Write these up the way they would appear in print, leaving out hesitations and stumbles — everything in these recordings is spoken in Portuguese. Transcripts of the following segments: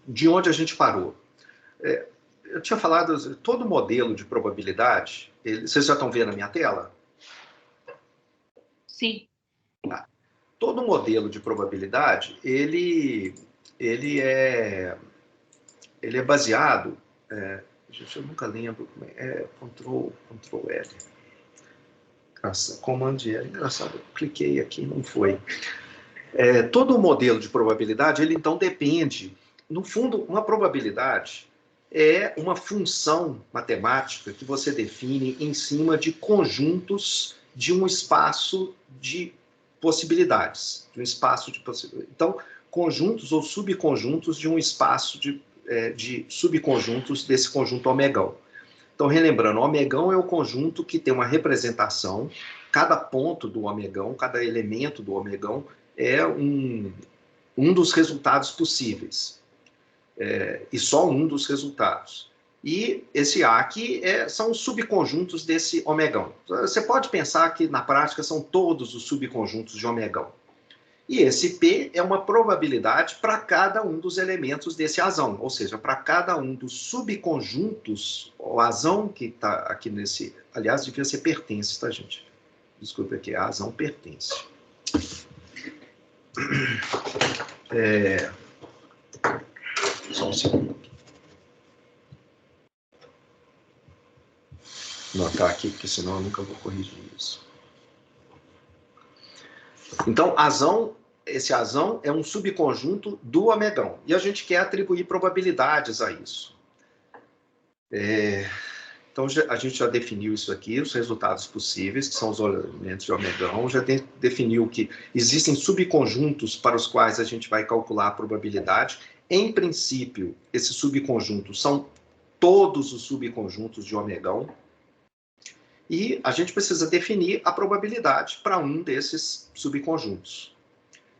de onde a gente parou. Eu tinha falado, todo modelo de probabilidade, vocês já estão vendo a minha tela? Sim. Tá. Todo modelo de probabilidade, ele é baseado, gente, eu nunca lembro, Ctrl L, Command L, engraçado, eu cliquei aqui, não foi. Todo modelo de probabilidade, ele então depende, no fundo, uma probabilidade é uma função matemática que você define em cima de conjuntos de um espaço de possibilidades, de um espaço de possibilidades. Então, conjuntos ou subconjuntos de um espaço de subconjuntos desse conjunto omegão. Então, relembrando, o omegão é o conjunto que tem uma representação, cada ponto do omegão, cada elemento do omegão é um dos resultados possíveis. E só um dos resultados. E esse A aqui são os subconjuntos desse omegão. Você pode pensar que, na prática, são todos os subconjuntos de omegão. E esse P é uma probabilidade para cada um dos elementos desse azão, ou seja, para cada um dos subconjuntos, o azão que está aqui nesse... Aliás, devia ser pertence, tá, gente? Desculpa aqui, a azão pertence. Só um segundo. Vou anotar aqui, porque senão eu nunca vou corrigir isso. Então, esse azão é um subconjunto do omegão. E a gente quer atribuir probabilidades a isso. Então, a gente já definiu isso aqui, os resultados possíveis, que são os elementos de omegão. Já definiu que existem subconjuntos para os quais a gente vai calcular a probabilidade. Em princípio, esses subconjuntos são todos os subconjuntos de omegão. E a gente precisa definir a probabilidade para um desses subconjuntos.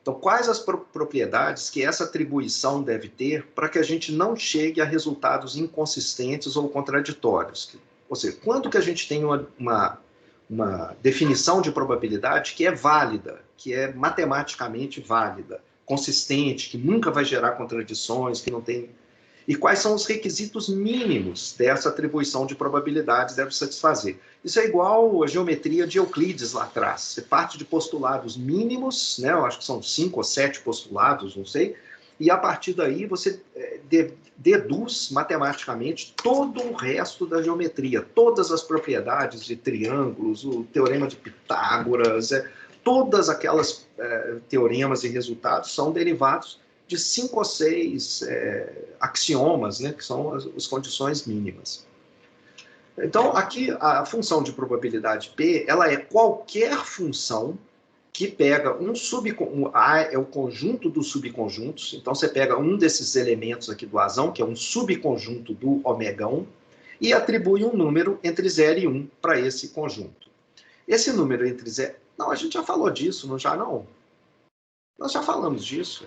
Então, quais as propriedades que essa atribuição deve ter para que a gente não chegue a resultados inconsistentes ou contraditórios? Ou seja, quando que a gente tem uma definição de probabilidade que é válida, que é matematicamente válida, consistente, que nunca vai gerar contradições, que não tem... E quais são os requisitos mínimos dessa atribuição de probabilidades deve satisfazer? Isso é igual a geometria de Euclides lá atrás. Você parte de postulados mínimos, né? Eu acho que são 5 ou 7 postulados, não sei, e a partir daí você deduz matematicamente todo o resto da geometria, todas as propriedades de triângulos, o teorema de Pitágoras, todas aquelas teoremas e resultados são derivados de 5 ou 6 axiomas, né, que são as condições mínimas. Então, aqui, a função de probabilidade P, ela é qualquer função que pega A é o conjunto dos subconjuntos, então você pega um desses elementos aqui do azão, que é um subconjunto do omegão, e atribui um número entre 0 e 1 para esse conjunto. Esse número entre 0... Não, a gente já falou disso, não já não? Nós já falamos disso.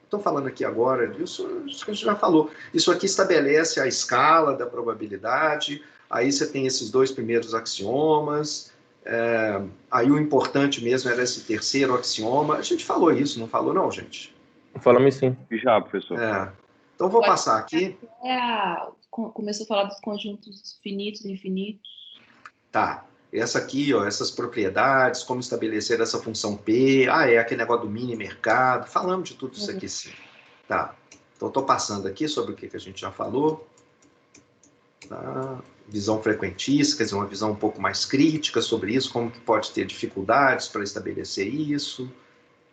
Estou falando aqui agora disso, isso que a gente já falou. Isso aqui estabelece a escala da probabilidade, aí você tem esses 2 primeiros axiomas, aí o importante mesmo era esse terceiro axioma. A gente falou isso, não falou não, gente? Falamos sim. Já, professor. Então, vou passar aqui. Começou a falar dos conjuntos finitos e infinitos. Tá. Essa aqui, ó, essas propriedades, como estabelecer essa função P, aquele negócio do mini mercado, falamos de tudo isso aqui sim. Tá. Então, estou passando aqui sobre o que a gente já falou. Tá. Visão frequentística, quer dizer, uma visão um pouco mais crítica sobre isso, como que pode ter dificuldades para estabelecer isso.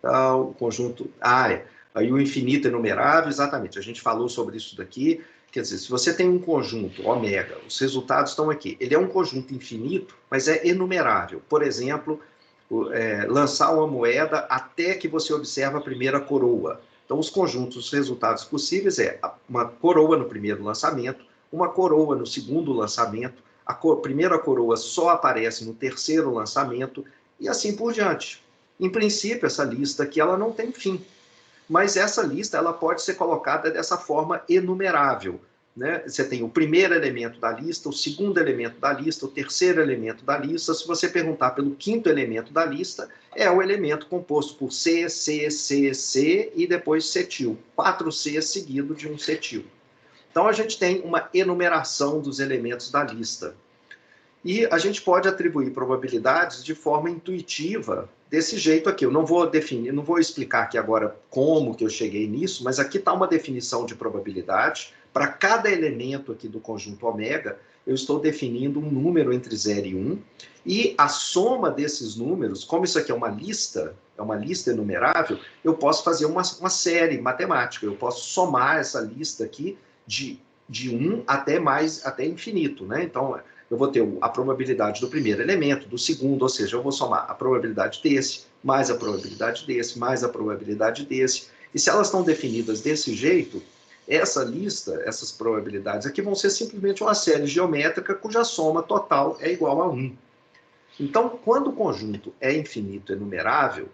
Tá. O conjunto... Aí o infinito enumerável, exatamente, a gente falou sobre isso daqui. Quer dizer, se você tem um conjunto, ômega, os resultados estão aqui. Ele é um conjunto infinito, mas é enumerável. Por exemplo, lançar uma moeda até que você observe a primeira coroa. Então, os conjuntos, os resultados possíveis uma coroa no primeiro lançamento, uma coroa no segundo lançamento, a primeira coroa só aparece no terceiro lançamento, e assim por diante. Em princípio, essa lista aqui ela não tem fim. Mas essa lista ela pode ser colocada dessa forma enumerável. né? Você tem o primeiro elemento da lista, o segundo elemento da lista, o terceiro elemento da lista. Se você perguntar pelo quinto elemento da lista, é o elemento composto por C, C, C, C e depois cetil. 4 C seguido de um cetil. Então, a gente tem uma enumeração dos elementos da lista. E a gente pode atribuir probabilidades de forma intuitiva, desse jeito aqui. Eu não vou definir, não vou explicar aqui agora como que eu cheguei nisso, mas aqui está uma definição de probabilidade. Para cada elemento aqui do conjunto ômega, eu estou definindo um número entre 0 e 1, e a soma desses números, como isso aqui é uma lista enumerável, eu posso fazer uma série matemática, eu posso somar essa lista aqui de 1 até infinito, né? Então, eu vou ter a probabilidade do primeiro elemento, do segundo, ou seja, eu vou somar a probabilidade desse, mais a probabilidade desse, mais a probabilidade desse. E se elas estão definidas desse jeito, essa lista, essas probabilidades aqui vão ser simplesmente uma série geométrica cuja soma total é igual a 1. Então, quando o conjunto é infinito enumerável,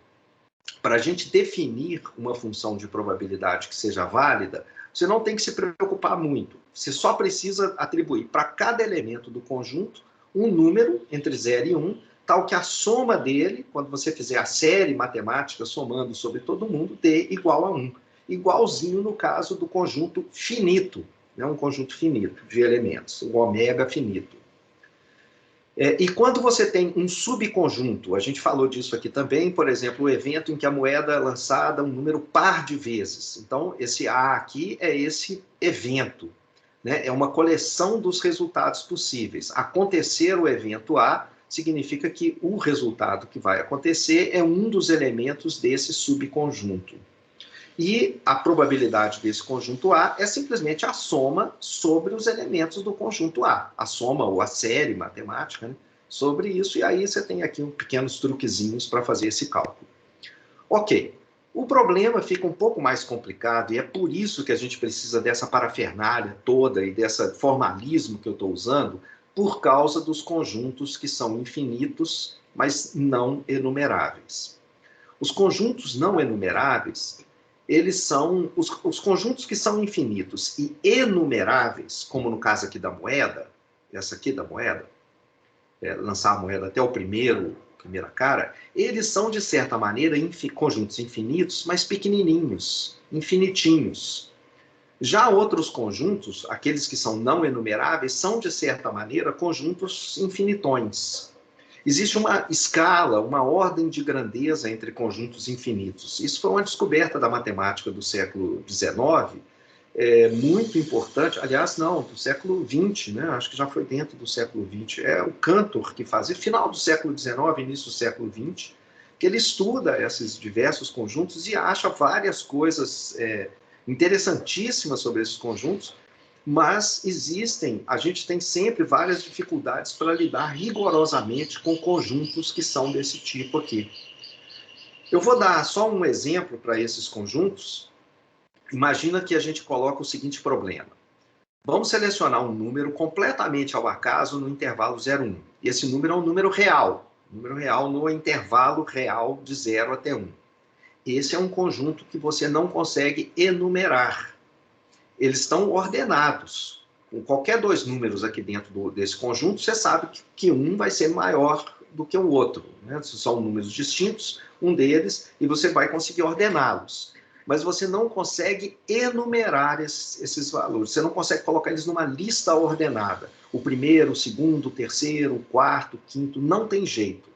para a gente definir uma função de probabilidade que seja válida, você não tem que se preocupar muito. Você só precisa atribuir para cada elemento do conjunto um número entre 0 e 1, tal que a soma dele, quando você fizer a série matemática somando sobre todo mundo, dê igual a 1. Igualzinho no caso do conjunto finito, né? Um conjunto finito de elementos, o ômega finito. E quando você tem um subconjunto, a gente falou disso aqui também, por exemplo, o evento em que a moeda é lançada um número par de vezes. Então, esse A aqui é esse evento, né? É uma coleção dos resultados possíveis. Acontecer o evento A significa que o resultado que vai acontecer é um dos elementos desse subconjunto. E a probabilidade desse conjunto A é simplesmente a soma sobre os elementos do conjunto A. A soma ou a série matemática, né, sobre isso, e aí você tem aqui pequenos truquezinhos para fazer esse cálculo. Ok, o problema fica um pouco mais complicado e é por isso que a gente precisa dessa parafernália toda e desse formalismo que eu estou usando, por causa dos conjuntos que são infinitos, mas não enumeráveis. Os conjuntos não enumeráveis, eles são os conjuntos que são infinitos e enumeráveis, como no caso aqui da moeda, essa aqui da moeda, lançar a moeda até o primeira cara, eles são, de certa maneira, conjuntos infinitos, mas pequenininhos, infinitinhos. Já outros conjuntos, aqueles que são não enumeráveis, são, de certa maneira, conjuntos infinitões. Existe uma escala, uma ordem de grandeza entre conjuntos infinitos. Isso foi uma descoberta da matemática do século XIX, muito importante. Aliás, não, do século XX, né? Acho que já foi dentro do século XX. É o Cantor que fazia, final do século XIX, início do século XX, que ele estuda esses diversos conjuntos e acha várias coisas interessantíssimas sobre esses conjuntos, mas a gente tem sempre várias dificuldades para lidar rigorosamente com conjuntos que são desse tipo aqui. Eu vou dar só um exemplo para esses conjuntos. Imagina que a gente coloca o seguinte problema. Vamos selecionar um número completamente ao acaso no intervalo 0, 1. E esse número é um número real no intervalo real de 0 até 1. Esse é um conjunto que você não consegue enumerar. Eles estão ordenados. Com qualquer dois números aqui dentro desse conjunto, você sabe que um vai ser maior do que o outro, né? São números distintos, um deles, e você vai conseguir ordená-los. Mas você não consegue enumerar esses valores. Você não consegue colocar eles numa lista ordenada. O primeiro, o segundo, o terceiro, o quarto, o quinto, não tem jeito.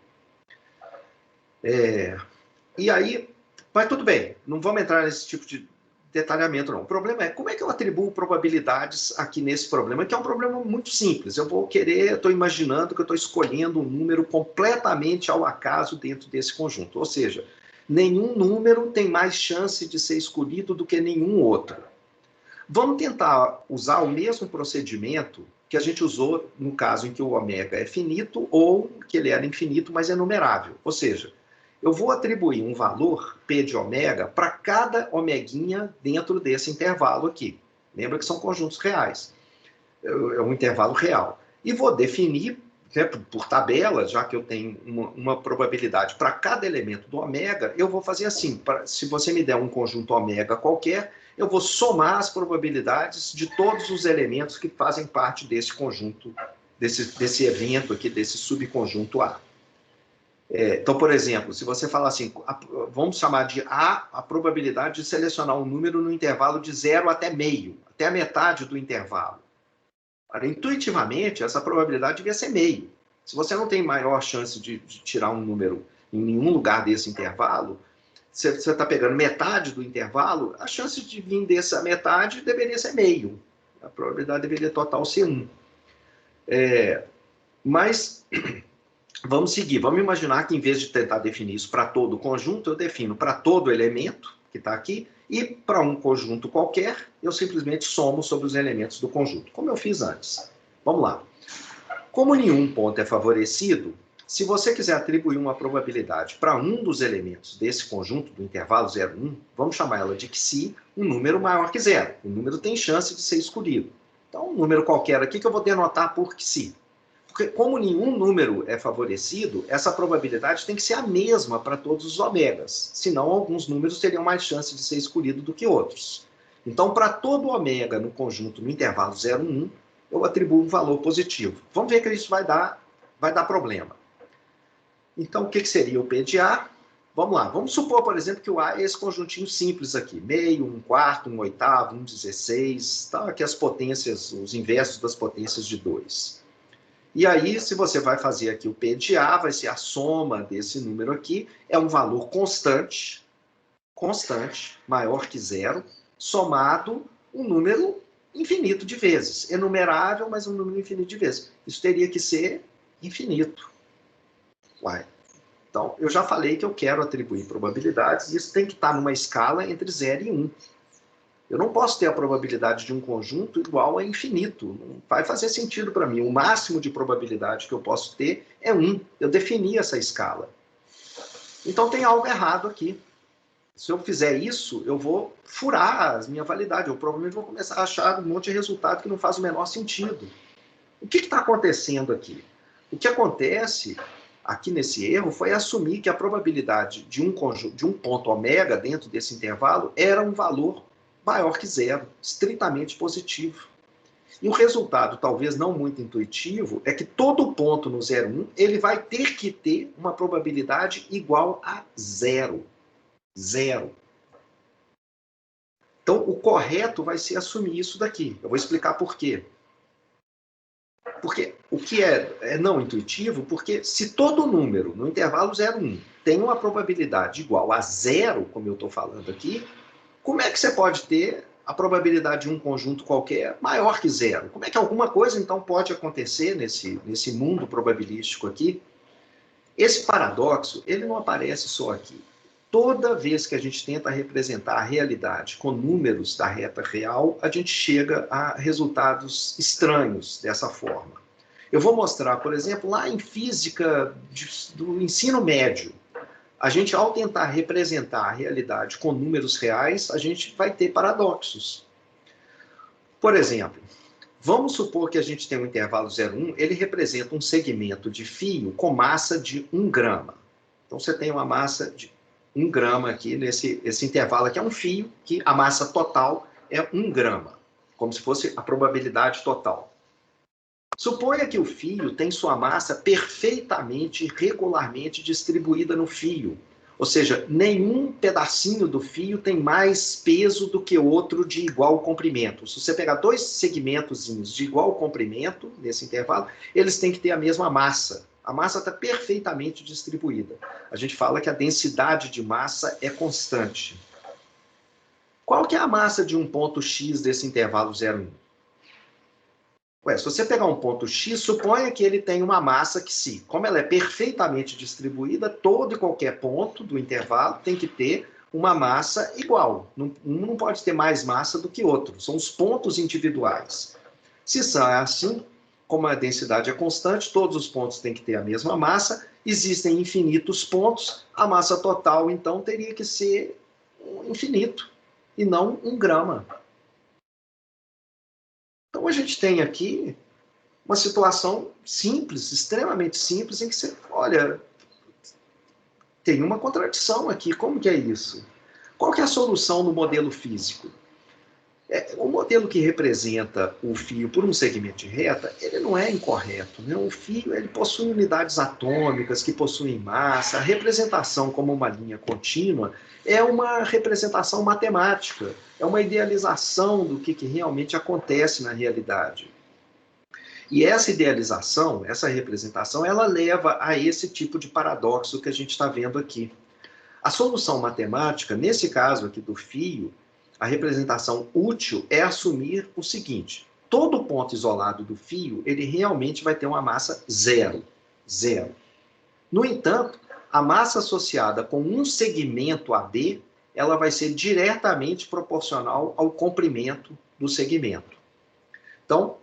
E aí, mas tudo bem, não vamos entrar nesse tipo de detalhamento, não. O problema é como é que eu atribuo probabilidades aqui nesse problema, que é um problema muito simples. Eu estou imaginando que eu estou escolhendo um número completamente ao acaso dentro desse conjunto. Ou seja, nenhum número tem mais chance de ser escolhido do que nenhum outro. Vamos tentar usar o mesmo procedimento que a gente usou no caso em que o ômega é finito ou que ele era infinito, mas é numerável. Ou seja, eu vou atribuir um valor, P de ômega, para cada omeguinha dentro desse intervalo aqui. Lembra que são conjuntos reais. É um intervalo real. E vou definir por tabela, já que eu tenho uma probabilidade para cada elemento do ômega, eu vou fazer assim, se você me der um conjunto ômega qualquer, eu vou somar as probabilidades de todos os elementos que fazem parte desse conjunto, desse evento aqui, desse subconjunto A. Então, por exemplo, se você falar assim, vamos chamar de a probabilidade de selecionar um número no intervalo de 0 até meio, até a metade do intervalo. Ora, intuitivamente, essa probabilidade devia ser meio. Se você não tem maior chance de tirar um número em nenhum lugar desse intervalo, você está pegando metade do intervalo, a chance de vir dessa metade deveria ser meio. A probabilidade deveria total ser 1. Mas vamos seguir. Vamos imaginar que, em vez de tentar definir isso para todo o conjunto, eu defino para todo elemento que está aqui, e para um conjunto qualquer, eu simplesmente somo sobre os elementos do conjunto, como eu fiz antes. Vamos lá. Como nenhum ponto é favorecido, se você quiser atribuir uma probabilidade para um dos elementos desse conjunto, do intervalo 0, 1, vamos chamar ela de que um número maior que 0. O número tem chance de ser escolhido. Então, um número qualquer aqui que eu vou denotar por que Porque como nenhum número é favorecido, essa probabilidade tem que ser a mesma para todos os ômegas. Senão, alguns números teriam mais chance de ser escolhidos do que outros. Então, para todo ômega no conjunto, no intervalo 0, 1, eu atribuo um valor positivo. Vamos ver que isso vai dar problema. Então, o que seria o P de A? Vamos lá. Vamos supor, por exemplo, que o A é esse conjuntinho simples aqui. Meio, 1/4, 1/8, 1/16. Tá? Aqui as potências, os inversos das potências de 2. E aí, se você vai fazer aqui o P de A, vai ser a soma desse número aqui, é um valor constante, maior que 0, somado um número infinito de vezes. Enumerável, mas um número infinito de vezes. Isso teria que ser infinito. Então, eu já falei que eu quero atribuir probabilidades, e isso tem que estar numa escala entre 0 e 1. Eu não posso ter a probabilidade de um conjunto igual a infinito. Não vai fazer sentido para mim. O máximo de probabilidade que eu posso ter é 1. Eu defini essa escala. Então tem algo errado aqui. Se eu fizer isso, eu vou furar a minha validade. Eu provavelmente vou começar a achar um monte de resultado que não faz o menor sentido. O que está acontecendo aqui? O que acontece aqui nesse erro foi assumir que a probabilidade de um ponto ômega dentro desse intervalo era um valor maior que 0, estritamente positivo. E o resultado, talvez não muito intuitivo, é que todo ponto no 0, 1, ele vai ter que ter uma probabilidade igual a 0. 0. Então, o correto vai ser assumir isso daqui. Eu vou explicar por quê. Porque o que é não intuitivo, porque se todo número no intervalo 0, 1 tem uma probabilidade igual a 0, como eu estou falando aqui, como é que você pode ter a probabilidade de um conjunto qualquer maior que 0? Como é que alguma coisa, então, pode acontecer nesse mundo probabilístico aqui? Esse paradoxo, ele não aparece só aqui. Toda vez que a gente tenta representar a realidade com números da reta real, a gente chega a resultados estranhos dessa forma. Eu vou mostrar, por exemplo, lá em física do ensino médio, a gente, ao tentar representar a realidade com números reais, a gente vai ter paradoxos. Por exemplo, vamos supor que a gente tem um intervalo 0,1, ele representa um segmento de fio com massa de 1 grama. Então, você tem uma massa de 1 grama aqui, esse intervalo aqui é um fio, que a massa total é 1 grama, como se fosse a probabilidade total. Suponha que o fio tem sua massa perfeitamente, regularmente distribuída no fio. Ou seja, nenhum pedacinho do fio tem mais peso do que outro de igual comprimento. Se você pegar 2 segmentozinhos de igual comprimento, nesse intervalo, eles têm que ter a mesma massa. A massa está perfeitamente distribuída. A gente fala que a densidade de massa é constante. Qual que é a massa de um ponto X desse intervalo 0,1? Se você pegar um ponto X, suponha que ele tem uma massa que, como ela é perfeitamente distribuída, todo e qualquer ponto do intervalo tem que ter uma massa igual. Um não pode ter mais massa do que outro. São os pontos individuais. Se são assim, como a densidade é constante, todos os pontos têm que ter a mesma massa, existem infinitos pontos, a massa total, então, teria que ser infinito, e não 1 grama. Então, a gente tem aqui uma situação simples, extremamente simples, em que você, olha, tem uma contradição aqui, como que é isso? Qual que é a solução no modelo físico? O modelo que representa o fio por um segmento de reta, ele não é incorreto, né? O fio, ele possui unidades atômicas que possuem massa. A representação como uma linha contínua é uma representação matemática, é uma idealização do que realmente acontece na realidade. E essa idealização, essa representação, ela leva a esse tipo de paradoxo que a gente está vendo aqui. A solução matemática, nesse caso aqui do fio, a representação útil é assumir o seguinte: todo ponto isolado do fio, ele realmente vai ter uma massa zero. Zero. No entanto, a massa associada com um segmento AB, ela vai ser diretamente proporcional ao comprimento do segmento. Então,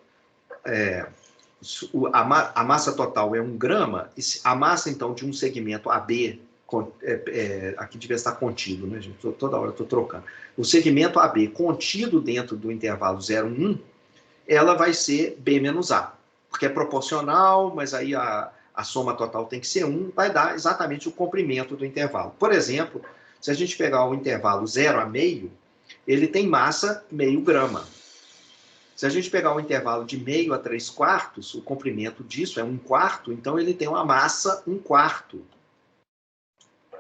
a massa total é 1 grama, a massa, então, de um segmento AB, aqui devia estar contido, né, gente? Toda hora eu estou trocando. O segmento AB contido dentro do intervalo 0, 1, ela vai ser B menos A, porque é proporcional, mas aí a soma total tem que ser 1, vai dar exatamente o comprimento do intervalo. Por exemplo, se a gente pegar o intervalo 0 a meio, ele tem massa meio grama. Se a gente pegar o intervalo de meio a 3/4, o comprimento disso é 1/4, então ele tem uma massa 1/4.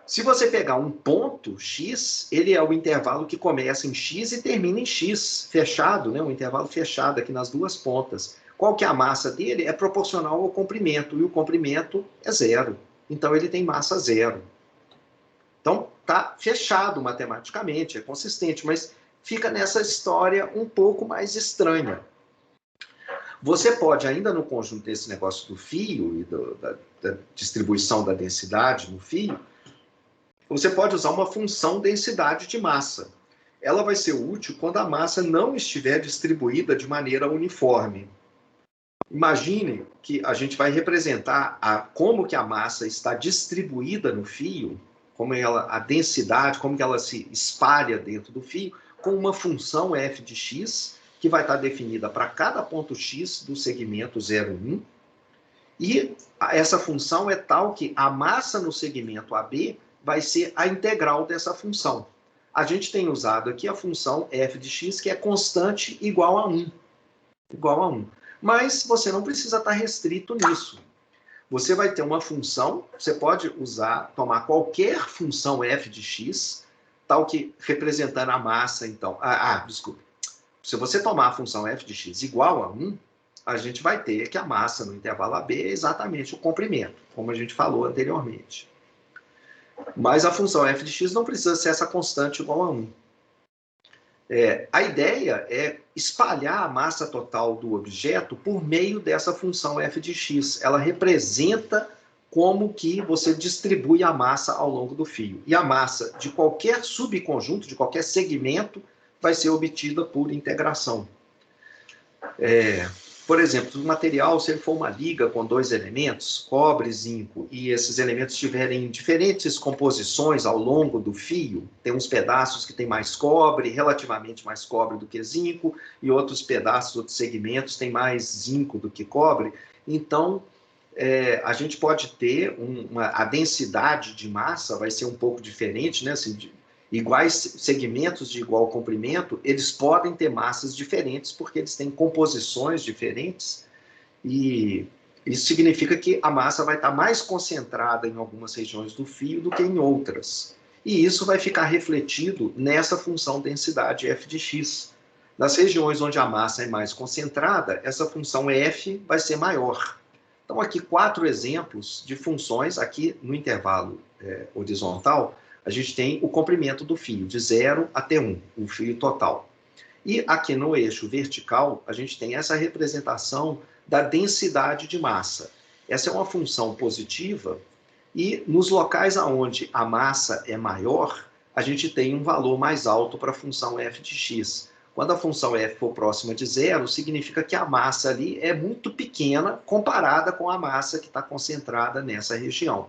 Se você pegar um ponto x, ele é o intervalo que começa em x e termina em x, fechado, né? Um intervalo fechado aqui nas duas pontas. Qual que é a massa dele? É proporcional ao comprimento, e o comprimento é 0. Então ele tem massa 0. Então está fechado matematicamente, é consistente, mas fica nessa história um pouco mais estranha. Você pode, ainda no conjunto desse negócio do fio e da distribuição da densidade no fio, você pode usar uma função densidade de massa. Ela vai ser útil quando a massa não estiver distribuída de maneira uniforme. Imagine que a gente vai representar como que a massa está distribuída no fio, como a densidade, como que ela se espalha dentro do fio, com uma função f de x, que vai estar definida para cada ponto x do segmento 0, 1. E essa função é tal que a massa no segmento AB vai ser a integral dessa função. A gente tem usado aqui a função f de x, que é constante igual a 1. Igual a 1. Mas você não precisa estar restrito nisso. Você vai ter uma função, você pode tomar qualquer função f de x, tal que representando a massa, então... desculpe. Se você tomar a função f de x igual a 1, a gente vai ter que a massa no intervalo AB é exatamente o comprimento, como a gente falou anteriormente. Mas a função f de x não precisa ser essa constante igual a 1. A ideia é espalhar a massa total do objeto por meio dessa função f de x. Ela representa como que você distribui a massa ao longo do fio. E a massa de qualquer subconjunto, de qualquer segmento, vai ser obtida por integração. Por exemplo, o material, se ele for uma liga com 2 elementos, cobre e zinco, e esses elementos tiverem diferentes composições ao longo do fio, tem uns pedaços que tem mais cobre, relativamente mais cobre do que zinco, e outros pedaços, outros segmentos têm mais zinco do que cobre. Então, a gente pode ter a densidade de massa vai ser um pouco diferente, né? Assim, iguais segmentos de igual comprimento, eles podem ter massas diferentes porque eles têm composições diferentes, e isso significa que a massa vai estar mais concentrada em algumas regiões do fio do que em outras. E isso vai ficar refletido nessa função densidade f de x. Nas regiões onde a massa é mais concentrada, essa função f vai ser maior. Então, aqui 4 exemplos de funções, aqui no intervalo horizontal, a gente tem o comprimento do fio, de 0 até 1, o fio total. E aqui no eixo vertical, a gente tem essa representação da densidade de massa. Essa é uma função positiva, e nos locais onde a massa é maior, a gente tem um valor mais alto para a função f de x. Quando a função f for próxima de 0, significa que a massa ali é muito pequena comparada com a massa que está concentrada nessa região.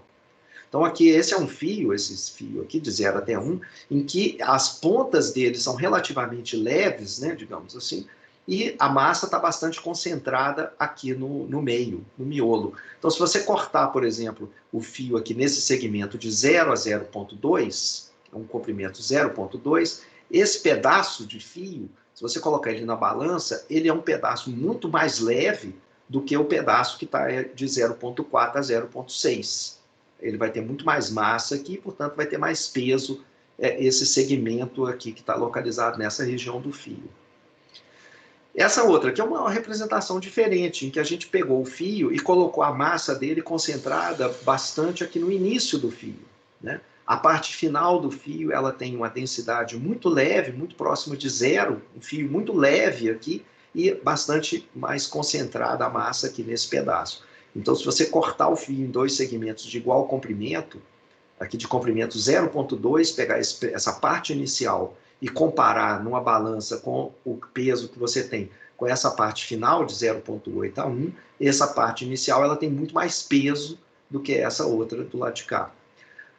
Então, aqui, esse é um fio, esse fio aqui, de 0 até 1, em que as pontas dele são relativamente leves, né, digamos assim, e a massa está bastante concentrada aqui no meio, no miolo. Então, se você cortar, por exemplo, o fio aqui nesse segmento de 0 a 0,2, um comprimento 0,2, esse pedaço de fio, se você colocar ele na balança, ele é um pedaço muito mais leve do que o pedaço que está de 0,4 a 0,6. Ele vai ter muito mais massa aqui, portanto, vai ter mais peso esse segmento aqui que está localizado nessa região do fio. Essa outra aqui é uma representação diferente, em que a gente pegou o fio e colocou a massa dele concentrada bastante aqui no início do fio, né? A parte final do fio ela tem uma densidade muito leve, muito próxima de zero, um fio muito leve aqui e bastante mais concentrada a massa aqui nesse pedaço. Então, se você cortar o fio em dois segmentos de igual comprimento, aqui de comprimento 0,2, pegar essa parte inicial e comparar numa balança com o peso que você tem com essa parte final de 0,8 a 1, essa parte inicial ela tem muito mais peso do que essa outra do lado de cá.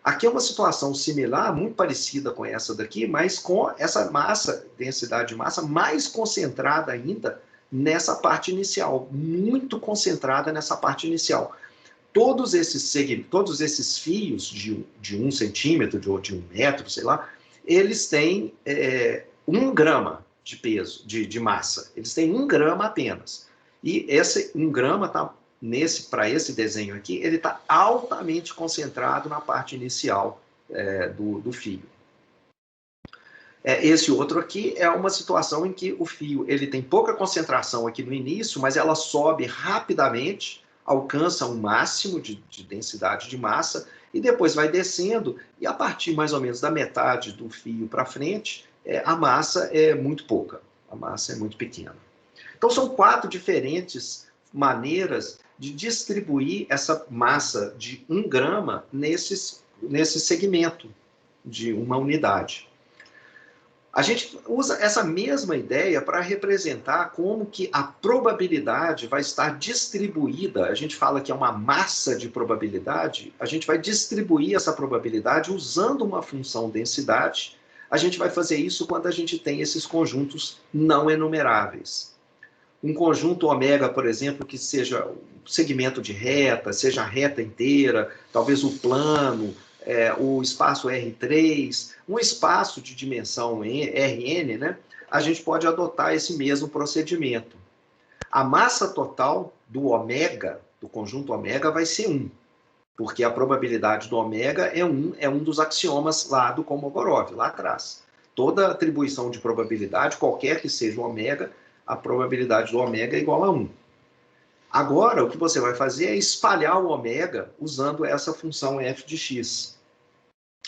Aqui é uma situação similar, muito parecida com essa daqui, mas com essa massa, densidade de massa, mais concentrada ainda nessa parte inicial, muito concentrada nessa parte inicial. Todos esses fios de 1 centímetro, de 1 metro, sei lá, eles têm 1 grama de peso, de massa. Eles têm 1 grama apenas. E esse 1 grama está para esse desenho aqui, ele está altamente concentrado na parte inicial do fio. Esse outro aqui é uma situação em que o fio ele tem pouca concentração aqui no início, mas ela sobe rapidamente, alcança um máximo de densidade de massa e depois vai descendo, e a partir mais ou menos da metade do fio para frente, a massa é muito pouca, a massa é muito pequena. Então são 4 diferentes maneiras de distribuir essa massa de 1 grama nesse segmento de uma unidade. A gente usa essa mesma ideia para representar como que a probabilidade vai estar distribuída. A gente fala que é uma massa de probabilidade, a gente vai distribuir essa probabilidade usando uma função densidade. A gente vai fazer isso quando a gente tem esses conjuntos não enumeráveis. Um conjunto ômega, por exemplo, que seja o segmento de reta, seja a reta inteira, talvez o plano, o espaço R3, um espaço de dimensão Rn, né? A gente pode adotar esse mesmo procedimento. A massa total do ômega, do conjunto ômega, vai ser 1, porque a probabilidade do ômega é um dos axiomas lá do Kolmogorov, lá atrás. Toda atribuição de probabilidade, qualquer que seja o ômega, a probabilidade do ômega é igual a 1. Agora, o que você vai fazer é espalhar o ômega usando essa função f de x.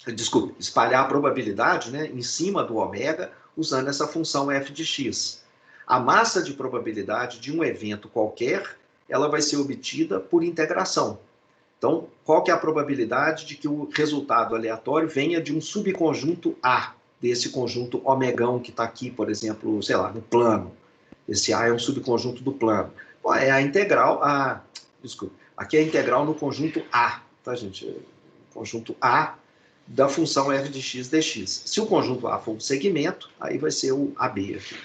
Desculpe, espalhar a probabilidade, né, em cima do ômega usando essa função f de x. A massa de probabilidade de um evento qualquer, ela vai ser obtida por integração. Então, qual que é a probabilidade de que o resultado aleatório venha de um subconjunto A, desse conjunto omegão que está aqui, por exemplo, sei lá, no plano. Esse A é um subconjunto do plano. Bom, é a integral, desculpa, aqui é a integral no conjunto A, tá, gente? Conjunto A da função f de x dx. Se o conjunto A for um segmento, aí vai ser o AB aqui.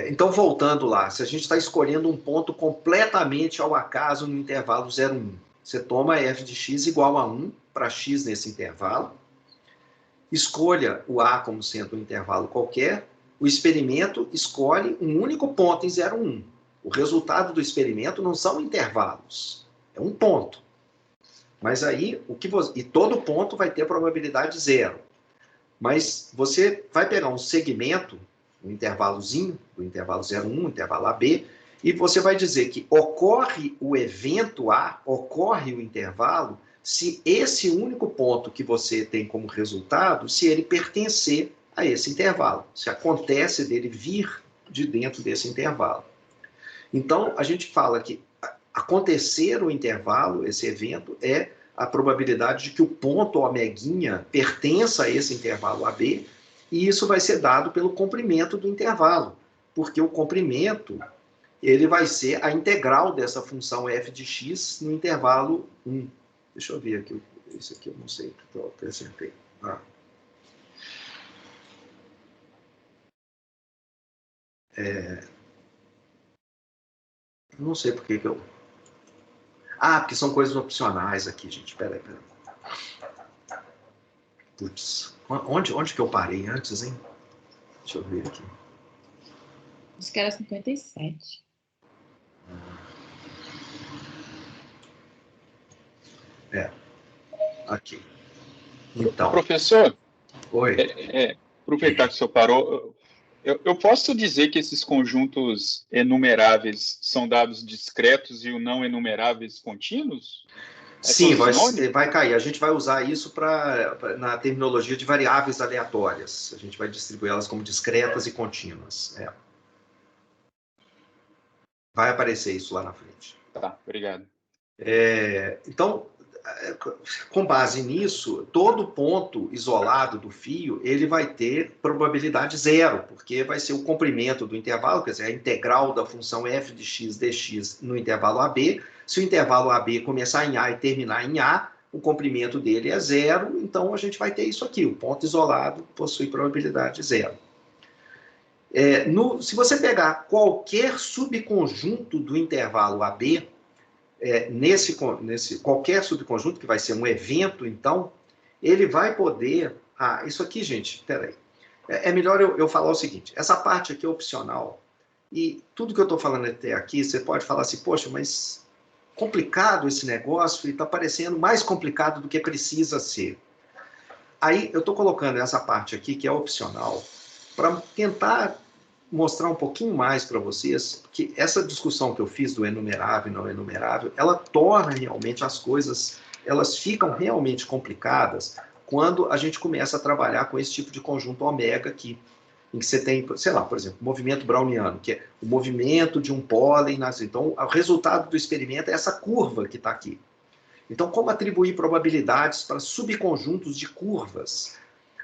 Então, voltando lá, se a gente está escolhendo um ponto completamente ao acaso no intervalo 0, 1, você toma f de x igual a 1 para x nesse intervalo, escolha o A como sendo um intervalo qualquer, o experimento escolhe um único ponto em 0, 1. O resultado do experimento não são intervalos, é um ponto. Mas aí, e todo ponto vai ter probabilidade 0. Mas você vai pegar um segmento, um intervalozinho, do intervalo 0, 1, intervalo AB, e você vai dizer que ocorre o evento A, ocorre o intervalo, se esse único ponto que você tem como resultado, se ele pertencer a esse intervalo, se acontece dele vir de dentro desse intervalo. Então, a gente fala que acontecer o intervalo, esse evento, é a probabilidade de que o ponto omeguinha pertença a esse intervalo AB, e isso vai ser dado pelo comprimento do intervalo, porque o comprimento ele vai ser a integral dessa função f de x no intervalo 1. Deixa eu ver aqui, esse aqui eu não sei, eu acrescentei. Não sei por que eu... Ah, porque são coisas opcionais aqui, gente. Peraí. Putz, onde que eu parei antes, hein? Deixa eu ver aqui. Acho que era 57. Aqui. Então. Professor, Oi. Aproveitar que o senhor parou, eu posso dizer que esses conjuntos enumeráveis são dados discretos e o não enumeráveis contínuos? Sim, vai cair. A gente vai usar isso na terminologia de variáveis aleatórias. A gente vai distribuir elas como discretas e contínuas. Vai aparecer isso lá na frente. Tá, obrigado. Então, com base nisso, todo ponto isolado do fio, ele vai ter probabilidade zero, porque vai ser o comprimento do intervalo, quer dizer, a integral da função f de x dx no intervalo AB. Se o intervalo AB começar em A e terminar em A, o comprimento dele é zero, então a gente vai ter isso aqui, o ponto isolado possui probabilidade zero. Se você pegar qualquer subconjunto do intervalo AB, qualquer subconjunto, que vai ser um evento, então, ele vai poder... isso aqui, gente, espera aí. É melhor eu falar o seguinte, essa parte aqui é opcional, e tudo que eu estou falando até aqui, você pode falar assim, poxa, mas complicado esse negócio, e está parecendo mais complicado do que precisa ser. Aí, eu estou colocando essa parte aqui, que é opcional, para tentar mostrar um pouquinho mais para vocês que essa discussão que eu fiz do enumerável e não enumerável, ela torna realmente as coisas, elas ficam realmente complicadas quando a gente começa a trabalhar com esse tipo de conjunto ômega aqui, em que você tem, sei lá, por exemplo, o movimento browniano, que é o movimento de um pólen, então o resultado do experimento é essa curva que está aqui. Então, como atribuir probabilidades para subconjuntos de curvas?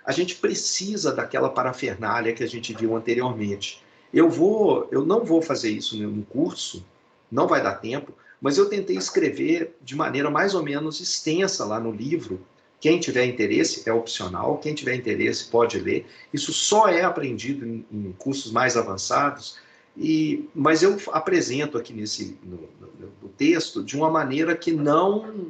A gente precisa daquela parafernália que a gente viu anteriormente. Eu não vou fazer isso no curso, não vai dar tempo, mas eu tentei escrever de maneira mais ou menos extensa lá no livro. Quem tiver interesse, é opcional, quem tiver interesse pode ler. Isso só é aprendido em cursos mais avançados, mas eu apresento aqui no texto de uma maneira que não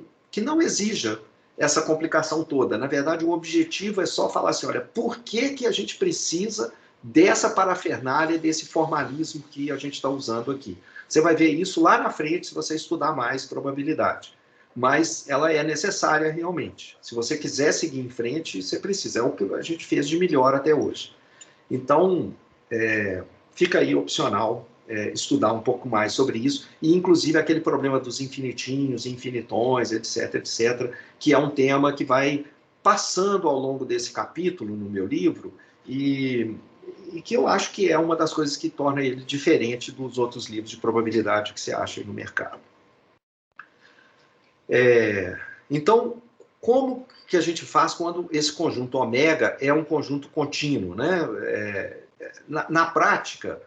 exija essa complicação toda. Na verdade, o objetivo é só falar assim, olha, por que a gente precisa dessa parafernália, desse formalismo que a gente está usando aqui? Você vai ver isso lá na frente se você estudar mais probabilidade. Mas ela é necessária realmente. Se você quiser seguir em frente, você precisa. É o que a gente fez de melhor até hoje. Então, fica aí opcional estudar um pouco mais sobre isso, e inclusive aquele problema dos infinitinhos, infinitões, etc, etc, que é um tema que vai passando ao longo desse capítulo no meu livro, e que eu acho que é uma das coisas que torna ele diferente dos outros livros de probabilidade que você acha aí no mercado. Então, como que a gente faz quando esse conjunto ômega é um conjunto contínuo, né? Na prática,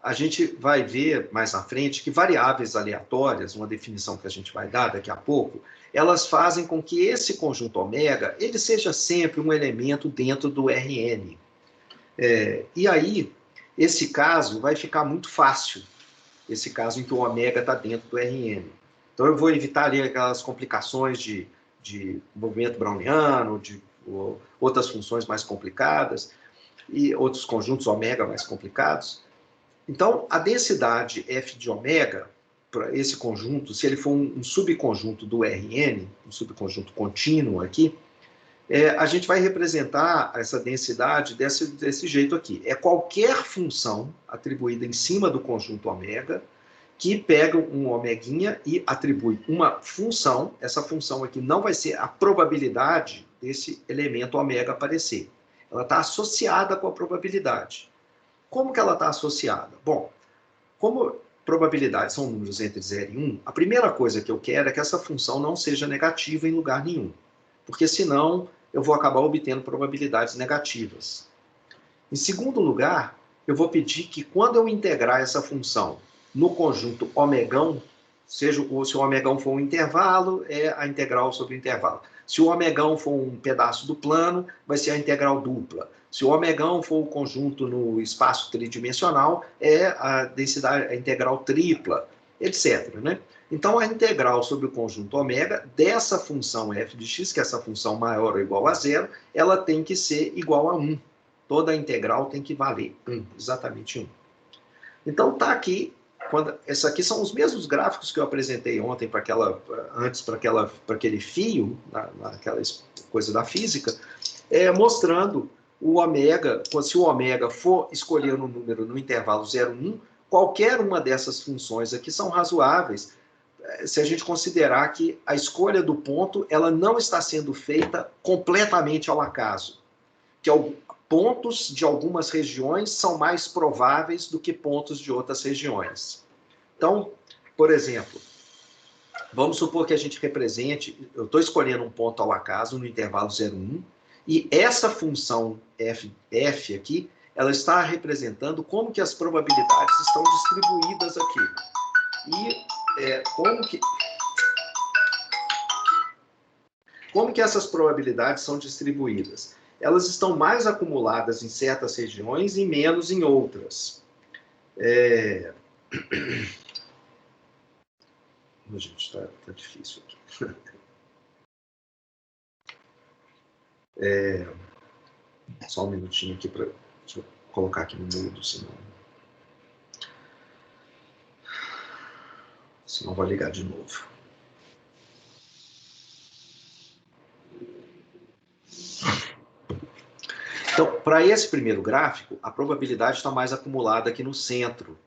a gente vai ver mais à frente que variáveis aleatórias, uma definição que a gente vai dar daqui a pouco, elas fazem com que esse conjunto ômega ele seja sempre um elemento dentro do Rn. E aí, esse caso vai ficar muito fácil, esse caso em que o ômega está dentro do Rn. Então, eu vou evitar ali aquelas complicações de movimento browniano, de outras funções mais complicadas, e outros conjuntos ômega mais complicados. Então, a densidade f de ômega, para esse conjunto, se ele for um subconjunto do Rn, um subconjunto contínuo aqui, a gente vai representar essa densidade desse jeito aqui. É qualquer função atribuída em cima do conjunto ômega que pega um omeguinha e atribui uma função. Essa função aqui não vai ser a probabilidade desse elemento ômega aparecer. Ela está associada com a probabilidade. Como que ela está associada? Bom, como probabilidades são números entre 0 e 1, a primeira coisa que eu quero é que essa função não seja negativa em lugar nenhum. Porque senão eu vou acabar obtendo probabilidades negativas. Em segundo lugar, eu vou pedir que quando eu integrar essa função no conjunto omegão, se o omegão for um intervalo, é a integral sobre o intervalo. Se o omegão for um pedaço do plano, vai ser a integral dupla. Se o omegão for o conjunto no espaço tridimensional, é a densidade, a integral tripla, etc. Né? Então, a integral sobre o conjunto ômega dessa função f de x, que é essa função maior ou igual a zero, ela tem que ser igual a 1. Toda a integral tem que valer 1, exatamente 1. Então, está aqui. Esses aqui são os mesmos gráficos que eu apresentei ontem para aquele fio, naquela coisa da física, mostrando o ômega, se o ômega for escolher um número no intervalo 0,1, qualquer uma dessas funções aqui são razoáveis, se a gente considerar que a escolha do ponto ela não está sendo feita completamente ao acaso, que pontos de algumas regiões são mais prováveis do que pontos de outras regiões. Então, por exemplo, vamos supor que a gente represente, eu estou escolhendo um ponto ao acaso no intervalo 0,1, e essa função f aqui, ela está representando como que as probabilidades estão distribuídas aqui. E como que essas probabilidades são distribuídas? Elas estão mais acumuladas em certas regiões e menos em outras. Gente, tá difícil aqui. Só um minutinho aqui para colocar aqui no mudo, senão vai ligar de novo. Então, para esse primeiro gráfico, a probabilidade está mais acumulada aqui no centro.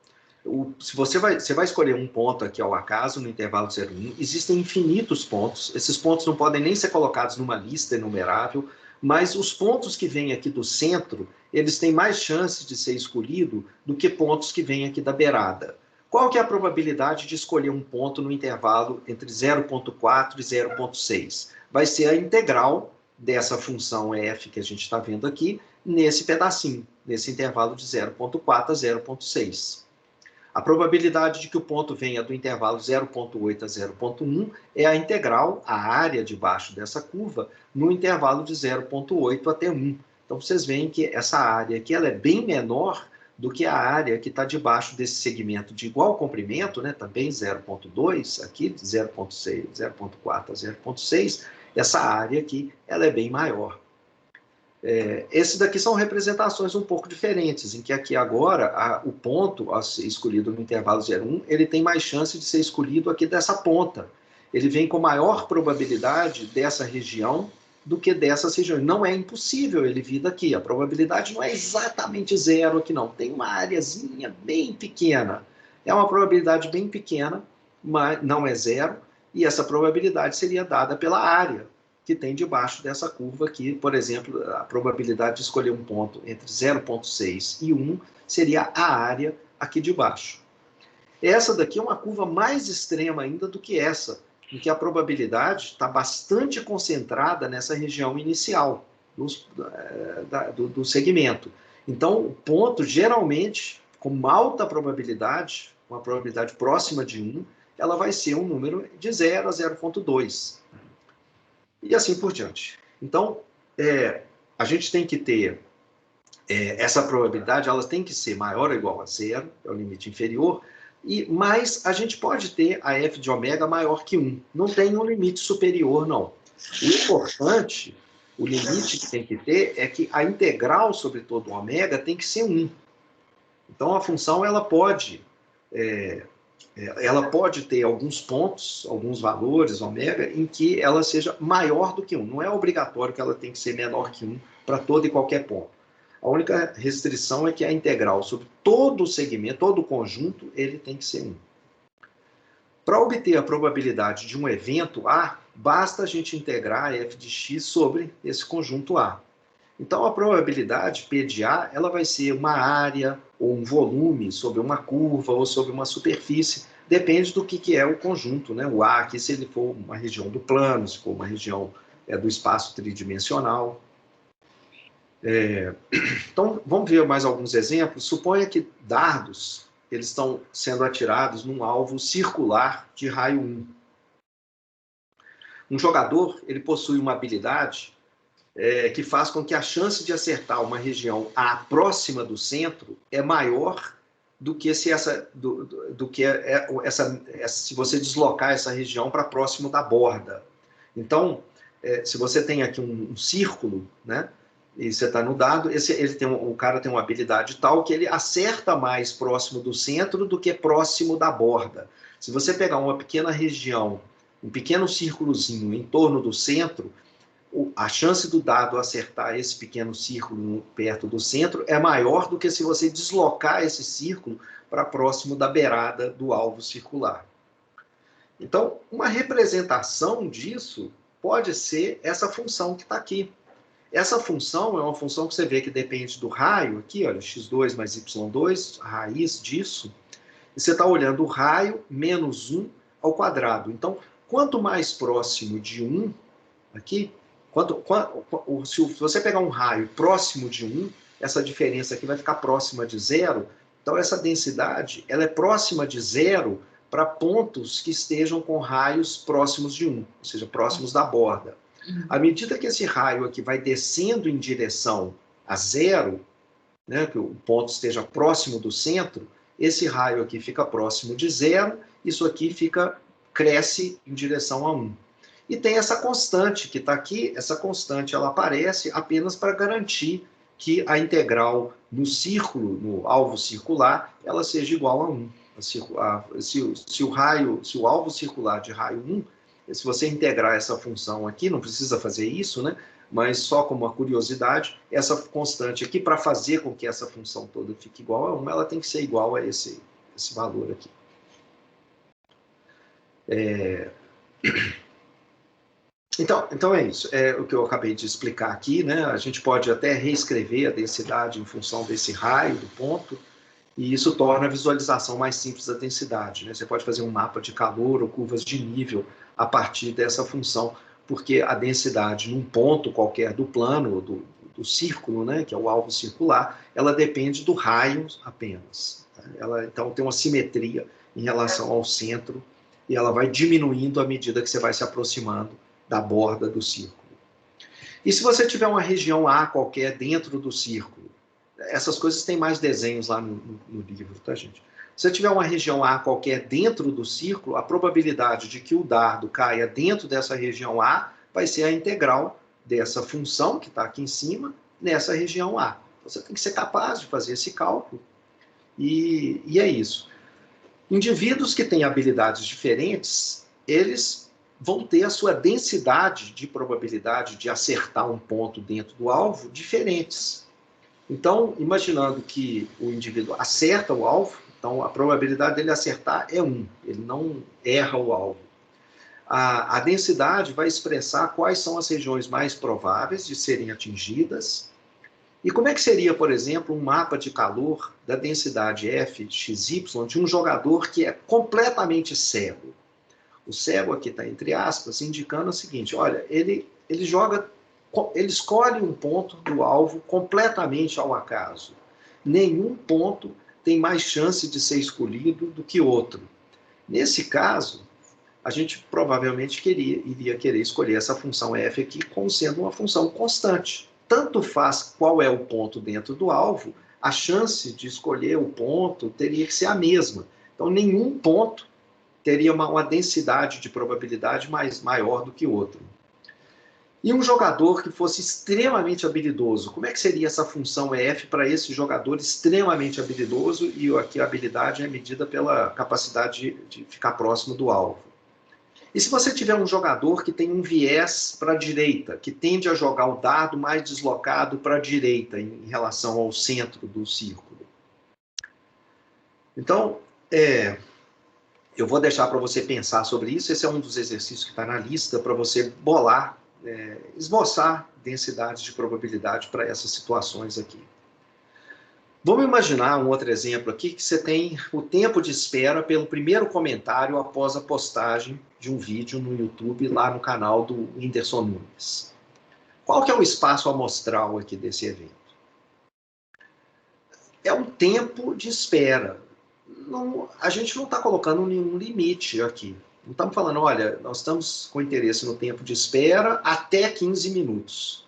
Se você vai escolher um ponto aqui ao acaso, no intervalo 0,1, existem infinitos pontos. Esses pontos não podem nem ser colocados numa lista enumerável, mas os pontos que vêm aqui do centro, eles têm mais chances de ser escolhido do que pontos que vêm aqui da beirada. Qual que é a probabilidade de escolher um ponto no intervalo entre 0,4 e 0,6? Vai ser a integral dessa função f que a gente está vendo aqui, nesse pedacinho, nesse intervalo de 0,4 a 0,6. A probabilidade de que o ponto venha do intervalo 0,8 a 0,1 é a integral, a área debaixo dessa curva, no intervalo de 0,8 até 1. Então, vocês veem que essa área aqui ela é bem menor do que a área que está debaixo desse segmento de igual comprimento, né? Também 0,2, aqui de 0,6, 0,4 a 0,6, essa área aqui ela é bem maior. Esses daqui são representações um pouco diferentes, em que aqui agora o ponto a ser escolhido no intervalo 0,1, ele tem mais chance de ser escolhido aqui dessa ponta. Ele vem com maior probabilidade dessa região do que dessas regiões. Não é impossível ele vir daqui, a probabilidade não é exatamente zero aqui não, tem uma areazinha bem pequena. É uma probabilidade bem pequena, mas não é zero, e essa probabilidade seria dada pela área que tem debaixo dessa curva aqui. Por exemplo, a probabilidade de escolher um ponto entre 0,6 e 1 seria a área aqui de baixo. Essa daqui é uma curva mais extrema ainda do que essa, em que a probabilidade está bastante concentrada nessa região inicial do segmento. Então, o ponto, geralmente, com uma alta probabilidade, uma probabilidade próxima de 1, ela vai ser um número de 0 a 0,2. E assim por diante. Então, a gente tem que ter essa probabilidade, ela tem que ser maior ou igual a zero, é o limite inferior, mas a gente pode ter a f de ômega maior que 1. Não tem um limite superior, não. O importante, o limite que tem que ter, é que a integral sobre todo o ômega tem que ser 1. Então, a função ela pode ter alguns pontos, alguns valores, ômega, em que ela seja maior do que 1. Não é obrigatório que ela tenha que ser menor que 1 para todo e qualquer ponto. A única restrição é que a integral sobre todo o segmento, todo o conjunto, ele tem que ser 1. Para obter a probabilidade de um evento A, basta a gente integrar f de x sobre esse conjunto A. Então, a probabilidade P de A, ela vai ser uma área ou um volume sobre uma curva ou sobre uma superfície, depende do que é o conjunto, né? O A aqui, se ele for uma região do plano, se for uma região do espaço tridimensional. Então, vamos ver mais alguns exemplos. Suponha que dardos, eles estão sendo atirados num alvo circular de raio 1. Um jogador, ele possui uma habilidade que faz com que a chance de acertar uma região A próxima do centro é maior do que se se você deslocar essa região para próximo da borda. Então, se você tem aqui um círculo, né, e você está no dado, o cara tem uma habilidade tal que ele acerta mais próximo do centro do que próximo da borda. Se você pegar uma pequena região, um pequeno círculozinho em torno do centro, a chance do dado acertar esse pequeno círculo perto do centro é maior do que se você deslocar esse círculo para próximo da beirada do alvo circular. Então, uma representação disso pode ser essa função que está aqui. Essa função é uma função que você vê que depende do raio, aqui, olha, x2 mais y2, a raiz disso, e você está olhando o raio menos 1 ao quadrado. Então, quanto mais próximo de 1, aqui, se você pegar um raio próximo de 1, essa diferença aqui vai ficar próxima de 0, então essa densidade ela é próxima de 0 para pontos que estejam com raios próximos de 1, ou seja, próximos da borda. À medida que esse raio aqui vai descendo em direção a 0, né, que o ponto esteja próximo do centro, esse raio aqui fica próximo de 0, isso aqui cresce em direção a 1. E tem essa constante que está aqui, essa constante ela aparece apenas para garantir que a integral no círculo, no alvo circular, ela seja igual a 1. Se o alvo circular de raio 1, se você integrar essa função aqui, não precisa fazer isso, né? Mas só como uma curiosidade, essa constante aqui, para fazer com que essa função toda fique igual a 1, ela tem que ser igual a esse valor aqui. Então é isso, é o que eu acabei de explicar aqui, né? A gente pode até reescrever a densidade em função desse raio do ponto, e isso torna a visualização mais simples da densidade, né? Você pode fazer um mapa de calor ou curvas de nível a partir dessa função, porque a densidade num ponto qualquer do plano, do círculo, né, que é o alvo circular, ela depende do raio apenas. Ela, então, tem uma simetria em relação ao centro, e ela vai diminuindo à medida que você vai se aproximando da borda do círculo. E se você tiver uma região A qualquer dentro do círculo, essas coisas têm mais desenhos lá no livro, tá, gente? Se você tiver uma região A qualquer dentro do círculo, a probabilidade de que o dardo caia dentro dessa região A vai ser a integral dessa função que está aqui em cima, nessa região A. Você tem que ser capaz de fazer esse cálculo, e é isso. Indivíduos que têm habilidades diferentes, eles vão ter a sua densidade de probabilidade de acertar um ponto dentro do alvo diferentes. Então, imaginando que o indivíduo acerta o alvo, então a probabilidade dele acertar é 1, ele não erra o alvo. A densidade vai expressar quais são as regiões mais prováveis de serem atingidas. E como é que seria, por exemplo, um mapa de calor da densidade F, XY, de um jogador que é completamente cego? O cego aqui está entre aspas, indicando o seguinte, olha, ele escolhe um ponto do alvo completamente ao acaso. Nenhum ponto tem mais chance de ser escolhido do que outro. Nesse caso, a gente provavelmente iria querer escolher essa função f aqui como sendo uma função constante. Tanto faz qual é o ponto dentro do alvo, a chance de escolher o ponto teria que ser a mesma. Então, nenhum ponto teria uma densidade de probabilidade maior do que outro. E um jogador que fosse extremamente habilidoso, como é que seria essa função f para esse jogador extremamente habilidoso? E aqui a habilidade é medida pela capacidade de ficar próximo do alvo. E se você tiver um jogador que tem um viés para a direita, que tende a jogar o dado mais deslocado para a direita em relação ao centro do círculo? Então, eu vou deixar para você pensar sobre isso. Esse é um dos exercícios que está na lista para você bolar, esboçar densidades de probabilidade para essas situações aqui. Vamos imaginar um outro exemplo aqui, que você tem o tempo de espera pelo primeiro comentário após a postagem de um vídeo no YouTube, lá no canal do Whindersson Nunes. Qual que é o espaço amostral aqui desse evento? É um tempo de espera. A gente não está colocando nenhum limite aqui, Não estamos falando, olha, nós estamos com interesse no tempo de espera até 15 minutos.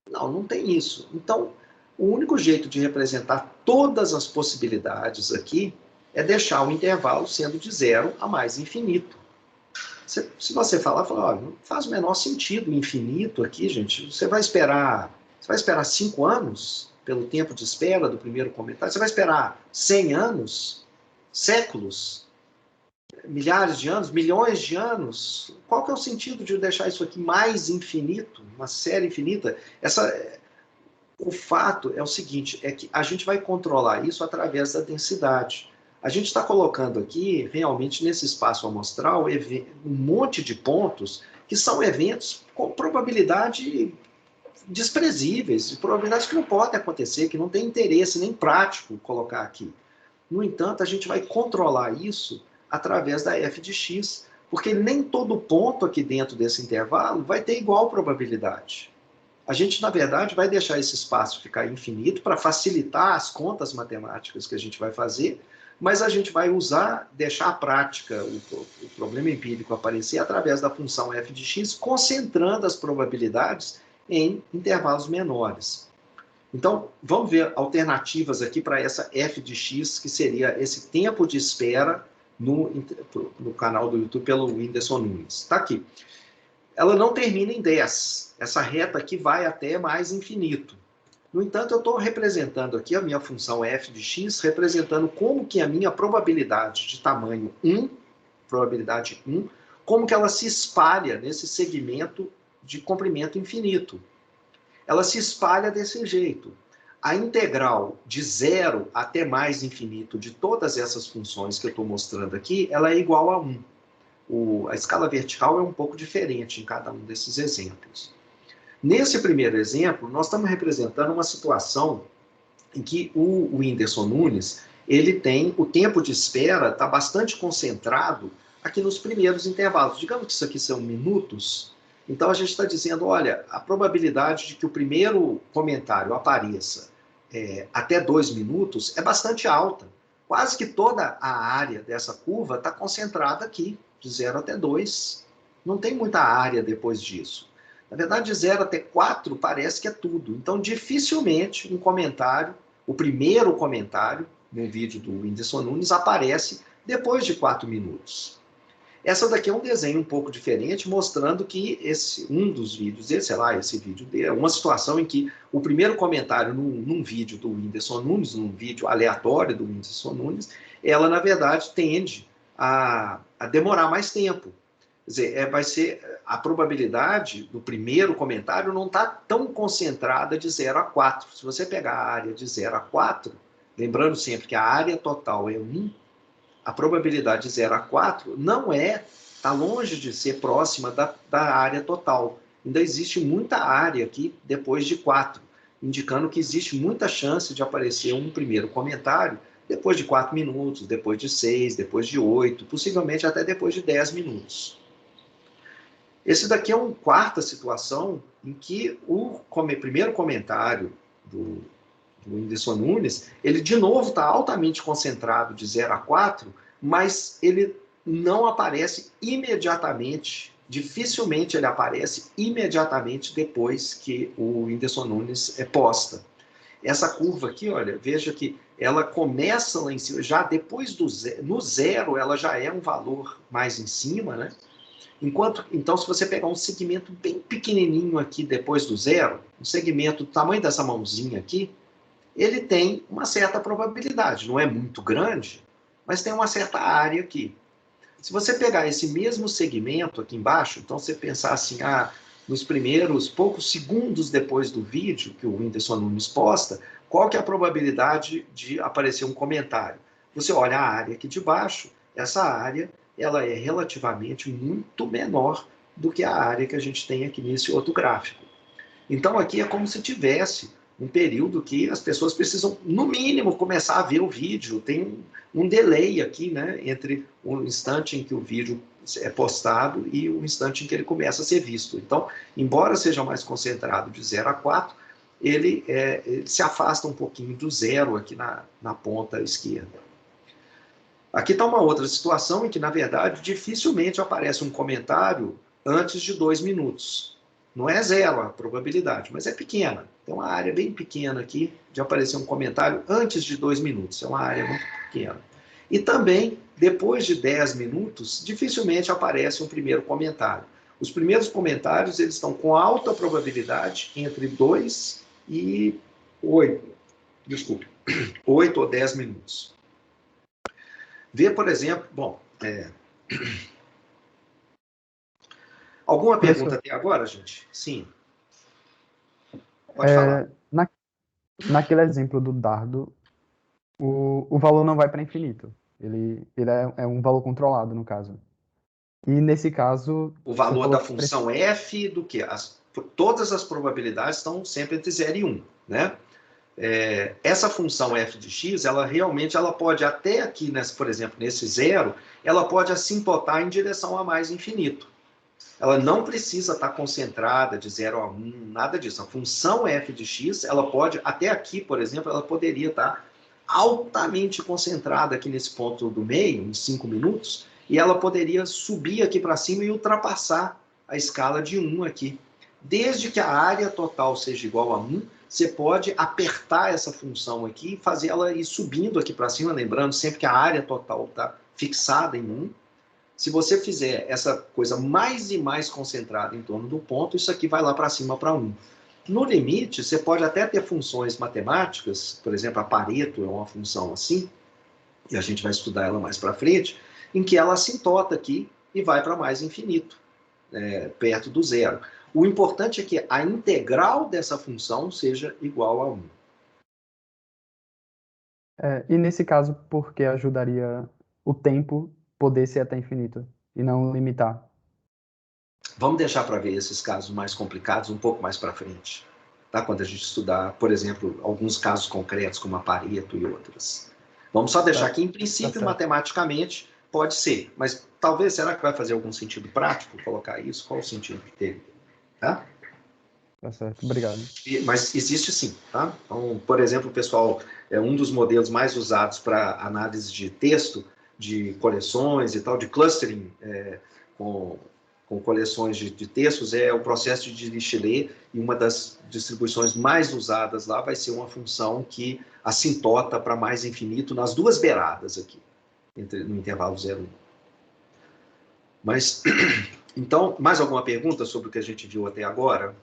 Não, não tem isso. Então, o único jeito de representar todas as possibilidades aqui é deixar o intervalo sendo de 0 a mais infinito. Se você falar, olha, não faz o menor sentido o infinito aqui, gente. Você vai esperar 5 anos pelo tempo de espera do primeiro comentário? Você vai esperar 100 anos? Séculos? Milhares de anos? Milhões de anos? Qual que é o sentido de deixar isso aqui mais infinito? Uma série infinita? O fato é o seguinte, é que a gente vai controlar isso através da densidade. A gente está colocando aqui, realmente, nesse espaço amostral, um monte de pontos que são eventos com probabilidade desprezíveis, probabilidades que não podem acontecer, que não tem interesse nem prático colocar aqui. No entanto, a gente vai controlar isso através da f de x, porque nem todo ponto aqui dentro desse intervalo vai ter igual probabilidade. A gente, na verdade, vai deixar esse espaço ficar infinito para facilitar as contas matemáticas que a gente vai fazer, mas a gente vai deixar a prática, o problema empírico aparecer através da função f de x, concentrando as probabilidades em intervalos menores. Então, vamos ver alternativas aqui para essa f de x, que seria esse tempo de espera no canal do YouTube pelo Whindersson Nunes. Está aqui. Ela não termina em 10. Essa reta aqui vai até mais infinito. No entanto, eu estou representando aqui a minha função f de x, representando como que a minha probabilidade de tamanho 1, probabilidade 1, como que ela se espalha nesse segmento de comprimento infinito. Ela se espalha desse jeito. A integral de 0 até mais infinito de todas essas funções que eu estou mostrando aqui, ela é igual a 1. A escala vertical é um pouco diferente em cada um desses exemplos. Nesse primeiro exemplo, nós estamos representando uma situação em que o Whindersson Nunes, ele tem o tempo de espera, está bastante concentrado aqui nos primeiros intervalos. Digamos que isso aqui são minutos, então a gente está dizendo, olha, a probabilidade de que o primeiro comentário apareça até 2 minutos é bastante alta. Quase que toda a área dessa curva está concentrada aqui, de 0 até 2. Não tem muita área depois disso. Na verdade, de 0 até 4 parece que é tudo. Então, dificilmente um comentário, o primeiro comentário no vídeo do Whindersson Nunes aparece depois de 4 minutos. Essa daqui é um desenho um pouco diferente, mostrando que um dos vídeos dele, sei lá, esse vídeo dele, é uma situação em que o primeiro comentário num vídeo do Whindersson Nunes, num vídeo aleatório do Whindersson Nunes, ela, na verdade, tende a demorar mais tempo. Quer dizer, vai ser a probabilidade do primeiro comentário não está tão concentrada de 0 a 4. Se você pegar a área de 0 a 4, lembrando sempre que a área total é 1, a probabilidade de 0 a 4 não está longe de ser próxima da área total. Ainda existe muita área aqui depois de 4, indicando que existe muita chance de aparecer um primeiro comentário depois de 4 minutos, depois de 6, depois de 8, possivelmente até depois de 10 minutos. Esse daqui é uma quarta situação em que o primeiro comentário do Whindersson Nunes, ele de novo está altamente concentrado de 0 a 4, mas ele não aparece imediatamente, dificilmente ele aparece imediatamente depois que o Whindersson Nunes posta. Essa curva aqui, olha, veja que ela começa lá em cima, já depois no 0 ela já é um valor mais em cima, né? Então, se você pegar um segmento bem pequenininho aqui depois do 0, um segmento do tamanho dessa mãozinha aqui, ele tem uma certa probabilidade. Não é muito grande, mas tem uma certa área aqui. Se você pegar esse mesmo segmento aqui embaixo, então você pensar assim, nos primeiros poucos segundos depois do vídeo que o Whindersson Nunes posta, qual que é a probabilidade de aparecer um comentário? Você olha a área aqui de baixo, essa área ela é relativamente muito menor do que a área que a gente tem aqui nesse outro gráfico. Então, aqui é como se tivesse um período que as pessoas precisam, no mínimo, começar a ver o vídeo. Tem um delay aqui, né, entre o instante em que o vídeo é postado e o instante em que ele começa a ser visto. Então, embora seja mais concentrado de 0 a 4, ele se afasta um pouquinho do 0 aqui na ponta esquerda. Aqui está uma outra situação em que, na verdade, dificilmente aparece um comentário antes de 2 minutos. Não é zero a probabilidade, mas é pequena. Tem uma área bem pequena aqui de aparecer um comentário antes de 2 minutos. É uma área muito pequena. E também, depois de 10 minutos, dificilmente aparece um primeiro comentário. Os primeiros comentários eles estão com alta probabilidade entre 2 e 8. Desculpe, 8 ou 10 minutos. Vê, por exemplo, bom, alguma pergunta até agora, gente? Sim. Pode falar. Naquele exemplo do dardo, o valor não vai para infinito. Ele é um valor controlado, no caso. E nesse caso... O valor da função f do quê? Todas as probabilidades estão sempre entre 0 e 1, né? Essa função f de x, ela realmente pode até aqui, por exemplo, nesse zero, ela pode assintotar em direção a mais infinito. Ela não precisa estar concentrada de 0 a 1, nada disso. A função f de x, ela pode, até aqui, por exemplo, ela poderia estar altamente concentrada aqui nesse ponto do meio, em 5 minutos, e ela poderia subir aqui para cima e ultrapassar a escala de 1 aqui. Desde que a área total seja igual a 1, você pode apertar essa função aqui e fazer ela ir subindo aqui para cima, lembrando sempre que a área total está fixada em 1. Se você fizer essa coisa mais e mais concentrada em torno do ponto, isso aqui vai lá para cima para 1. No limite, você pode até ter funções matemáticas, por exemplo, a Pareto é uma função assim, e a gente vai estudar ela mais para frente, em que ela assintota aqui e vai para mais infinito, perto do zero. O importante é que a integral dessa função seja igual a 1. E nesse caso, por que ajudaria o tempo poder ser até infinito e não limitar? Vamos deixar para ver esses casos mais complicados um pouco mais para frente, tá? Quando a gente estudar, por exemplo, alguns casos concretos, como a Pareto e outras. Vamos só deixar que, em princípio, matematicamente, pode ser. Mas talvez, será que vai fazer algum sentido prático colocar isso? Qual o sentido que teve? Tá? Tá certo, obrigado. Mas existe sim, tá? Então, por exemplo, pessoal, um dos modelos mais usados para análise de texto, de coleções e tal, de clustering com coleções de textos, é o processo de Dirichlet, e uma das distribuições mais usadas lá vai ser uma função que assintota para mais infinito nas duas beiradas aqui, no intervalo 0 e 1. Mas, então, mais alguma pergunta sobre o que a gente viu até agora?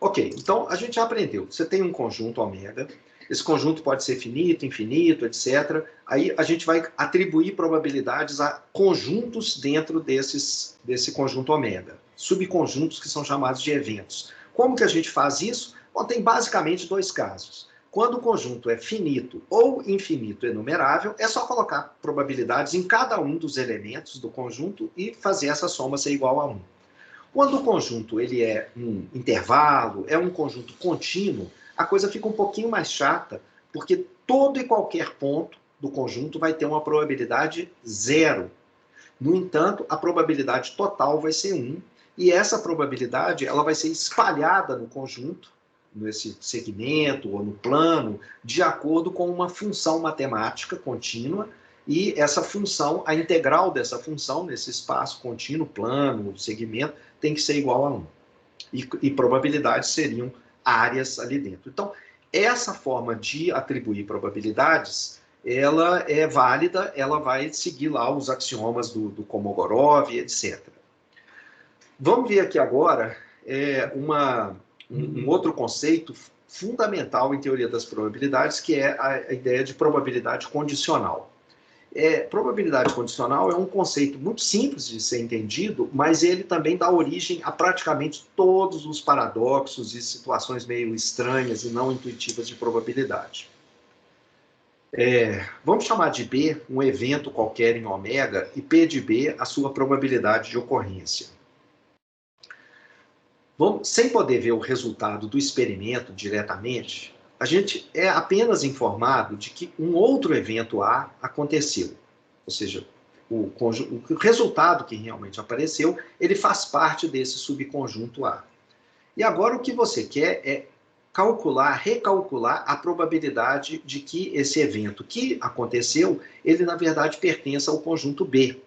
Ok, então a gente já aprendeu. Você tem um conjunto ômega, esse conjunto pode ser finito, infinito, etc. Aí a gente vai atribuir probabilidades a conjuntos dentro desse conjunto ômega, subconjuntos que são chamados de eventos. Como que a gente faz isso? Bom, tem basicamente 2 casos. Quando o conjunto é finito ou infinito enumerável, é só colocar probabilidades em cada um dos elementos do conjunto e fazer essa soma ser igual a 1. Quando o conjunto ele é um intervalo, é um conjunto contínuo, a coisa fica um pouquinho mais chata, porque todo e qualquer ponto do conjunto vai ter uma probabilidade 0. No entanto, a probabilidade total vai ser 1, e essa probabilidade ela vai ser espalhada no conjunto, nesse segmento ou no plano, de acordo com uma função matemática contínua, e essa função, a integral dessa função, nesse espaço contínuo, plano, segmento, tem que ser igual a 1. E probabilidades seriam áreas ali dentro. Então, essa forma de atribuir probabilidades, ela é válida, ela vai seguir lá os axiomas do Kolmogorov, etc. Vamos ver aqui agora um outro conceito fundamental em teoria das probabilidades, que é a ideia de probabilidade condicional. Probabilidade condicional é um conceito muito simples de ser entendido, mas ele também dá origem a praticamente todos os paradoxos e situações meio estranhas e não intuitivas de probabilidade. Vamos chamar de B um evento qualquer em ômega e P de B a sua probabilidade de ocorrência. Sem poder ver o resultado do experimento diretamente, a gente é apenas informado de que um outro evento A aconteceu. Ou seja, o resultado que realmente apareceu, ele faz parte desse subconjunto A. E agora o que você quer é recalcular a probabilidade de que esse evento que aconteceu, ele na verdade pertence ao conjunto B.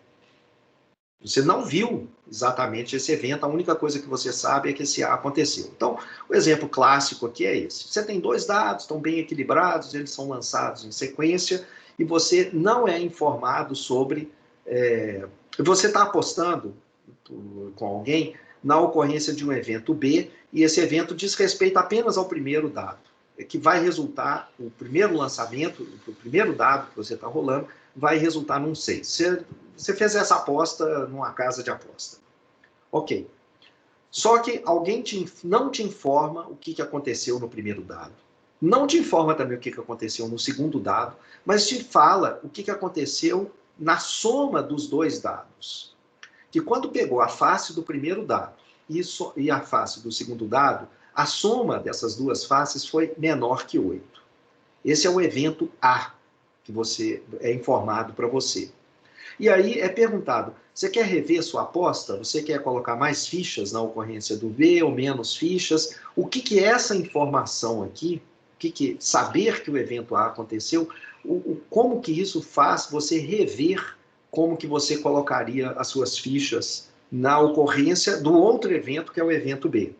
Você não viu exatamente esse evento, a única coisa que você sabe é que esse A aconteceu. Então, o exemplo clássico aqui é esse. Você tem dois dados, estão bem equilibrados, eles são lançados em sequência, e você não é informado sobre... você está apostando com alguém na ocorrência de um evento B, e esse evento diz respeito apenas ao primeiro dado, que vai resultar, o primeiro lançamento, o primeiro dado que você está rolando, vai resultar num 6. Você fez essa aposta numa casa de aposta. Ok. Só que alguém não te informa o que aconteceu no primeiro dado. Não te informa também o que aconteceu no segundo dado, mas te fala o que aconteceu na soma dos dois dados. Que quando pegou a face do primeiro dado e a face do segundo dado, a soma dessas duas faces foi menor que 8. Esse é o evento A, que você é informado para você. E aí é perguntado, você quer rever sua aposta? Você quer colocar mais fichas na ocorrência do B ou menos fichas? O que é essa informação aqui, saber que o evento A aconteceu, como que isso faz você rever como que você colocaria as suas fichas na ocorrência do outro evento, que é o evento B.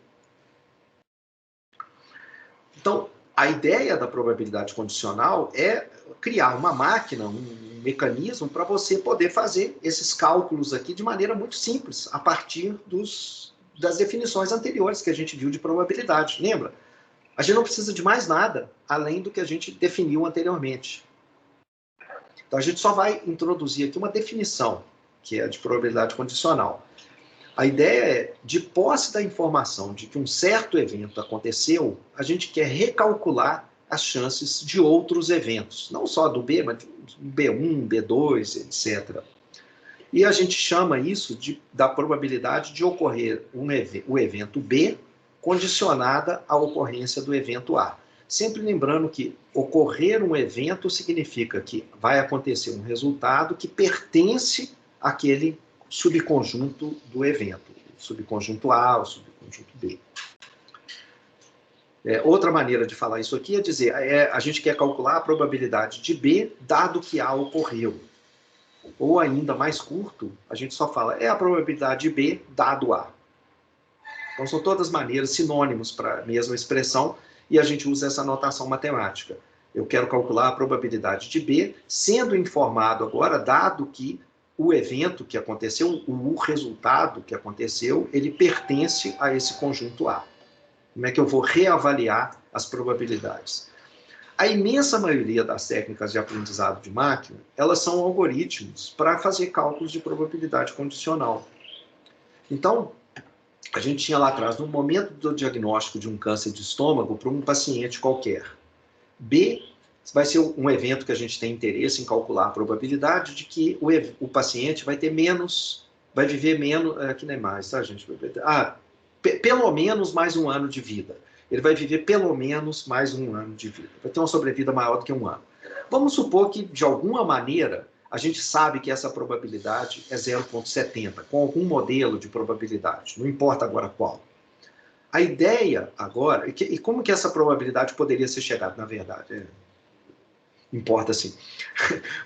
Então, a ideia da probabilidade condicional é criar uma máquina, um mecanismo para você poder fazer esses cálculos aqui de maneira muito simples, a partir das definições anteriores que a gente viu de probabilidade. Lembra? A gente não precisa de mais nada, além do que a gente definiu anteriormente. Então, a gente só vai introduzir aqui uma definição, que é a de probabilidade condicional. A ideia é, de posse da informação de que um certo evento aconteceu, a gente quer recalcular as chances de outros eventos. Não só do B, mas do B1, B2, etc. E a gente chama isso da probabilidade de ocorrer o evento B condicionada à ocorrência do evento A. Sempre lembrando que ocorrer um evento significa que vai acontecer um resultado que pertence àquele subconjunto do evento. O subconjunto A, o subconjunto B. Outra maneira de falar isso aqui é dizer, a gente quer calcular a probabilidade de B, dado que A ocorreu. Ou ainda mais curto, a gente só fala, a probabilidade de B, dado A. Então são todas maneiras, sinônimos para a mesma expressão, e a gente usa essa notação matemática. Eu quero calcular a probabilidade de B, sendo informado agora, dado que o evento que aconteceu, o resultado que aconteceu, ele pertence a esse conjunto A. Como é que eu vou reavaliar as probabilidades? A imensa maioria das técnicas de aprendizado de máquina, elas são algoritmos para fazer cálculos de probabilidade condicional. Então, a gente tinha lá atrás, no momento do diagnóstico de um câncer de estômago para um paciente qualquer. B vai ser um evento que a gente tem interesse em calcular a probabilidade de que o paciente vai ter menos, vai viver menos, aqui não é mais, tá, gente? Pelo menos mais um ano de vida. Ele vai viver pelo menos mais um ano de vida. Vai ter uma sobrevida maior do que um ano. Vamos supor que, de alguma maneira, a gente sabe que essa probabilidade é 0,70, com algum modelo de probabilidade, não importa agora qual. A ideia agora, e como que essa probabilidade poderia ser chegada, na verdade? Importa assim.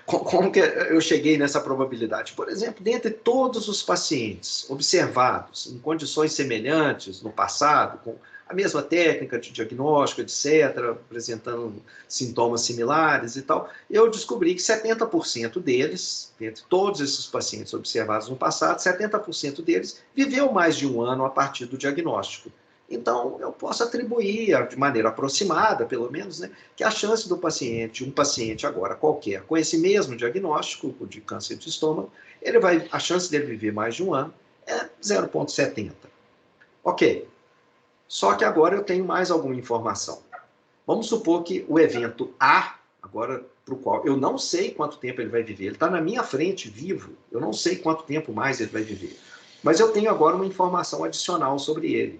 Como que eu cheguei nessa probabilidade? Por exemplo, dentre todos os pacientes observados em condições semelhantes no passado, com a mesma técnica de diagnóstico, etc., apresentando sintomas similares e tal, eu descobri que 70% deles, entre todos esses pacientes observados no passado, 70% deles viveu mais de um ano a partir do diagnóstico. Então, eu posso atribuir, de maneira aproximada, pelo menos, né, que a chance do paciente, um paciente agora qualquer, com esse mesmo diagnóstico de câncer de estômago, a chance dele viver mais de um ano é 0,70. Ok. Só que agora eu tenho mais alguma informação. Vamos supor que o evento A, agora para o qual eu não sei quanto tempo ele vai viver, ele está na minha frente, vivo, eu não sei quanto tempo mais ele vai viver. Mas eu tenho agora uma informação adicional sobre ele.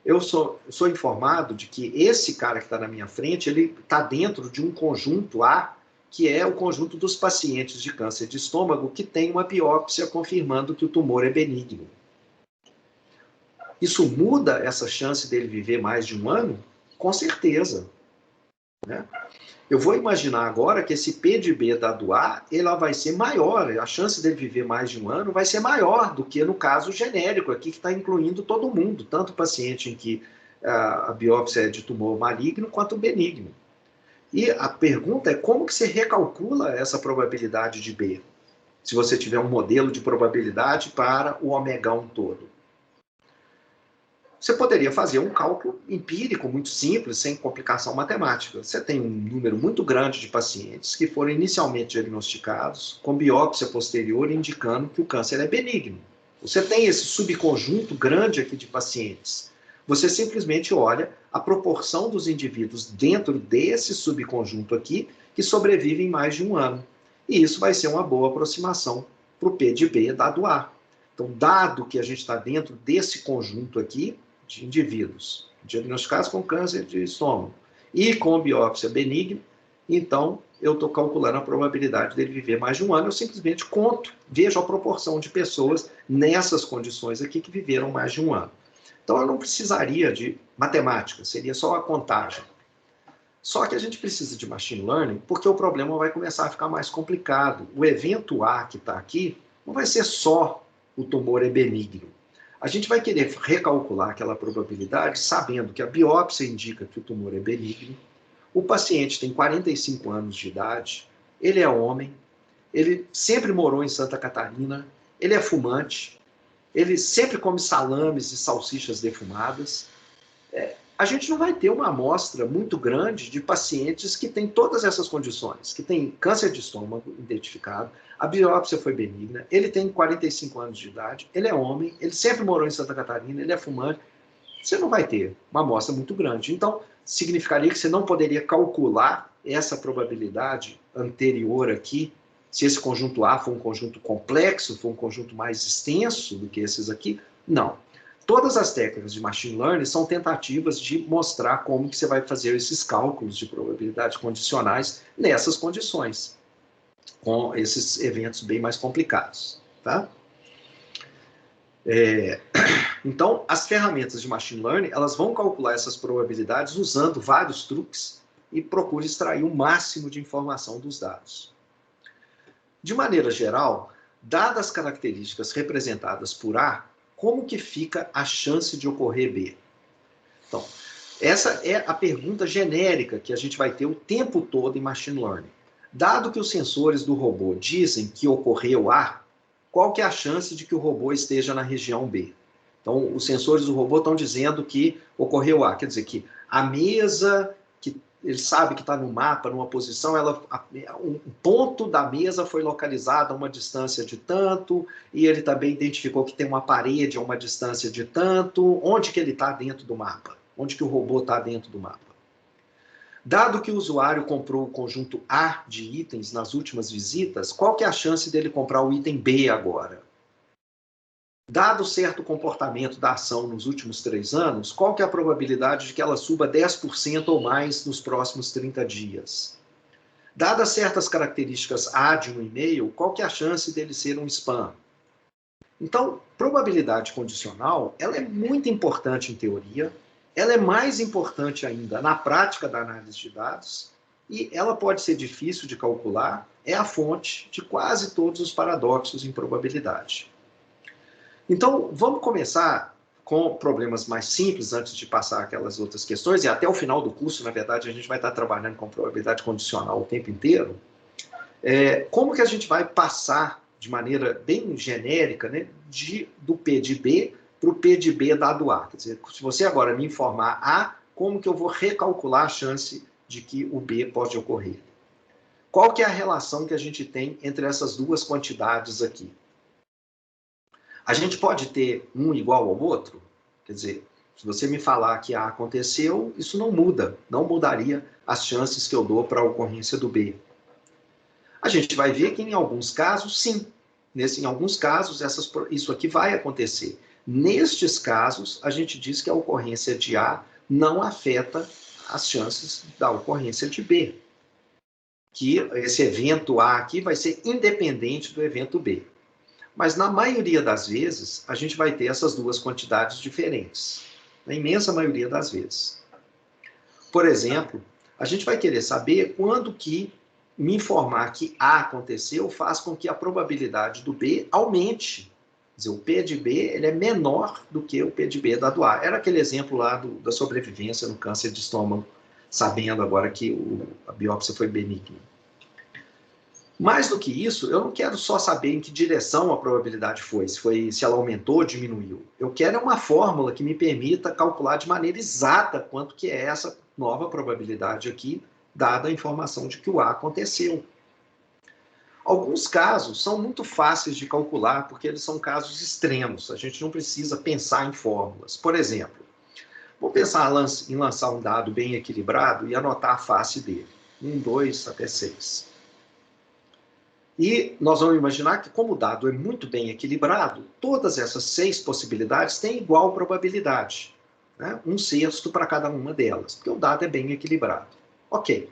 Eu sou informado de que esse cara que está na minha frente, ele está dentro de um conjunto A, que é o conjunto dos pacientes de câncer de estômago que tem uma biópsia confirmando que o tumor é benigno. Isso muda essa chance dele viver mais de um ano? Com certeza. Né? Eu vou imaginar agora que esse P de B dado A, ela vai ser maior, a chance dele viver mais de um ano vai ser maior do que no caso genérico aqui, que está incluindo todo mundo, tanto o paciente em que a biópsia é de tumor maligno, quanto benigno. E a pergunta é como que você recalcula essa probabilidade de B, se você tiver um modelo de probabilidade para o omegão todo. Você poderia fazer um cálculo empírico muito simples, sem complicação matemática. Você tem um número muito grande de pacientes que foram inicialmente diagnosticados com biópsia posterior indicando que o câncer é benigno. Você tem esse subconjunto grande aqui de pacientes. Você simplesmente olha a proporção dos indivíduos dentro desse subconjunto aqui que sobrevivem mais de um ano. E isso vai ser uma boa aproximação para o P de B dado A. Então, dado que a gente está dentro desse conjunto aqui, de indivíduos diagnosticados com câncer de estômago e com biópsia benigna, então eu estou calculando a probabilidade dele viver mais de um ano, eu simplesmente conto, vejo a proporção de pessoas nessas condições aqui que viveram mais de um ano. Então eu não precisaria de matemática, seria só a contagem. Só que a gente precisa de machine learning porque o problema vai começar a ficar mais complicado. O evento A que está aqui não vai ser só o tumor é benigno. A gente vai querer recalcular aquela probabilidade sabendo que a biópsia indica que o tumor é benigno, o paciente tem 45 anos de idade, ele é homem, ele sempre morou em Santa Catarina, ele é fumante, ele sempre come salames e salsichas defumadas. A gente não vai ter uma amostra muito grande de pacientes que têm todas essas condições, que têm câncer de estômago identificado, a biópsia foi benigna, ele tem 45 anos de idade, ele é homem, ele sempre morou em Santa Catarina, ele é fumante. Você não vai ter uma amostra muito grande. Então, significaria que você não poderia calcular essa probabilidade anterior aqui, se esse conjunto A for um conjunto complexo, for um conjunto mais extenso do que esses aqui. Não. Todas as técnicas de machine learning são tentativas de mostrar como que você vai fazer esses cálculos de probabilidade condicionais nessas condições, com esses eventos bem mais complicados. Tá? Então, as ferramentas de machine learning, elas vão calcular essas probabilidades usando vários truques e procura extrair o máximo de informação dos dados. De maneira geral, dadas as características representadas por A, como que fica a chance de ocorrer B? Então, essa é a pergunta genérica que a gente vai ter o tempo todo em machine learning. Dado que os sensores do robô dizem que ocorreu A, qual que é a chance de que o robô esteja na região B? Então, os sensores do robô estão dizendo que ocorreu A, quer dizer que a mesa, que ele sabe que está no mapa, numa posição, um ponto da mesa foi localizado a uma distância de tanto, e ele também identificou que tem uma parede a uma distância de tanto. Onde que ele está dentro do mapa? Onde que o robô está dentro do mapa? Dado que o usuário comprou o conjunto A de itens nas últimas visitas, qual que é a chance dele comprar o item B agora? Dado certo comportamento da ação nos últimos 3 anos, qual que é a probabilidade de que ela suba 10% ou mais nos próximos 30 dias? Dadas certas características A de um e-mail, qual que é a chance dele ser um spam? Então, probabilidade condicional, ela é muito importante em teoria, ela é mais importante ainda na prática da análise de dados, e ela pode ser difícil de calcular, é a fonte de quase todos os paradoxos em probabilidade. Então, vamos começar com problemas mais simples, antes de passar aquelas outras questões, e até o final do curso, na verdade, a gente vai estar trabalhando com probabilidade condicional o tempo inteiro. Como que a gente vai passar, de maneira bem genérica, né, do P de B para o P de B dado A? Quer dizer, se você agora me informar A, como que eu vou recalcular a chance de que o B pode ocorrer? Qual que é a relação que a gente tem entre essas duas quantidades aqui? A gente pode ter um igual ao outro? Quer dizer, se você me falar que A aconteceu, isso não muda, não mudaria as chances que eu dou para a ocorrência do B. A gente vai ver que em alguns casos, sim. Em alguns casos, isso aqui vai acontecer. Nestes casos, a gente diz que a ocorrência de A não afeta as chances da ocorrência de B. Que esse evento A aqui vai ser independente do evento B. Mas, na maioria das vezes, a gente vai ter essas duas quantidades diferentes. Na imensa maioria das vezes. Por exemplo, a gente vai querer saber quando que me informar que A aconteceu faz com que a probabilidade do B aumente. Quer dizer, o P de B ele é menor do que o P de B dado A. Era aquele exemplo lá da sobrevivência no câncer de estômago, sabendo agora que a biópsia foi benigna. Mais do que isso, eu não quero só saber em que direção a probabilidade foi, se ela aumentou ou diminuiu. Eu quero uma fórmula que me permita calcular de maneira exata quanto que é essa nova probabilidade aqui, dada a informação de que o A aconteceu. Alguns casos são muito fáceis de calcular, porque eles são casos extremos. A gente não precisa pensar em fórmulas. Por exemplo, vou pensar em lançar um dado bem equilibrado e anotar a face dele. 1, 2, até 6. E nós vamos imaginar que, como o dado é muito bem equilibrado, todas essas 6 possibilidades têm igual probabilidade. Né? 1/6 para cada uma delas, porque o dado é bem equilibrado. Ok.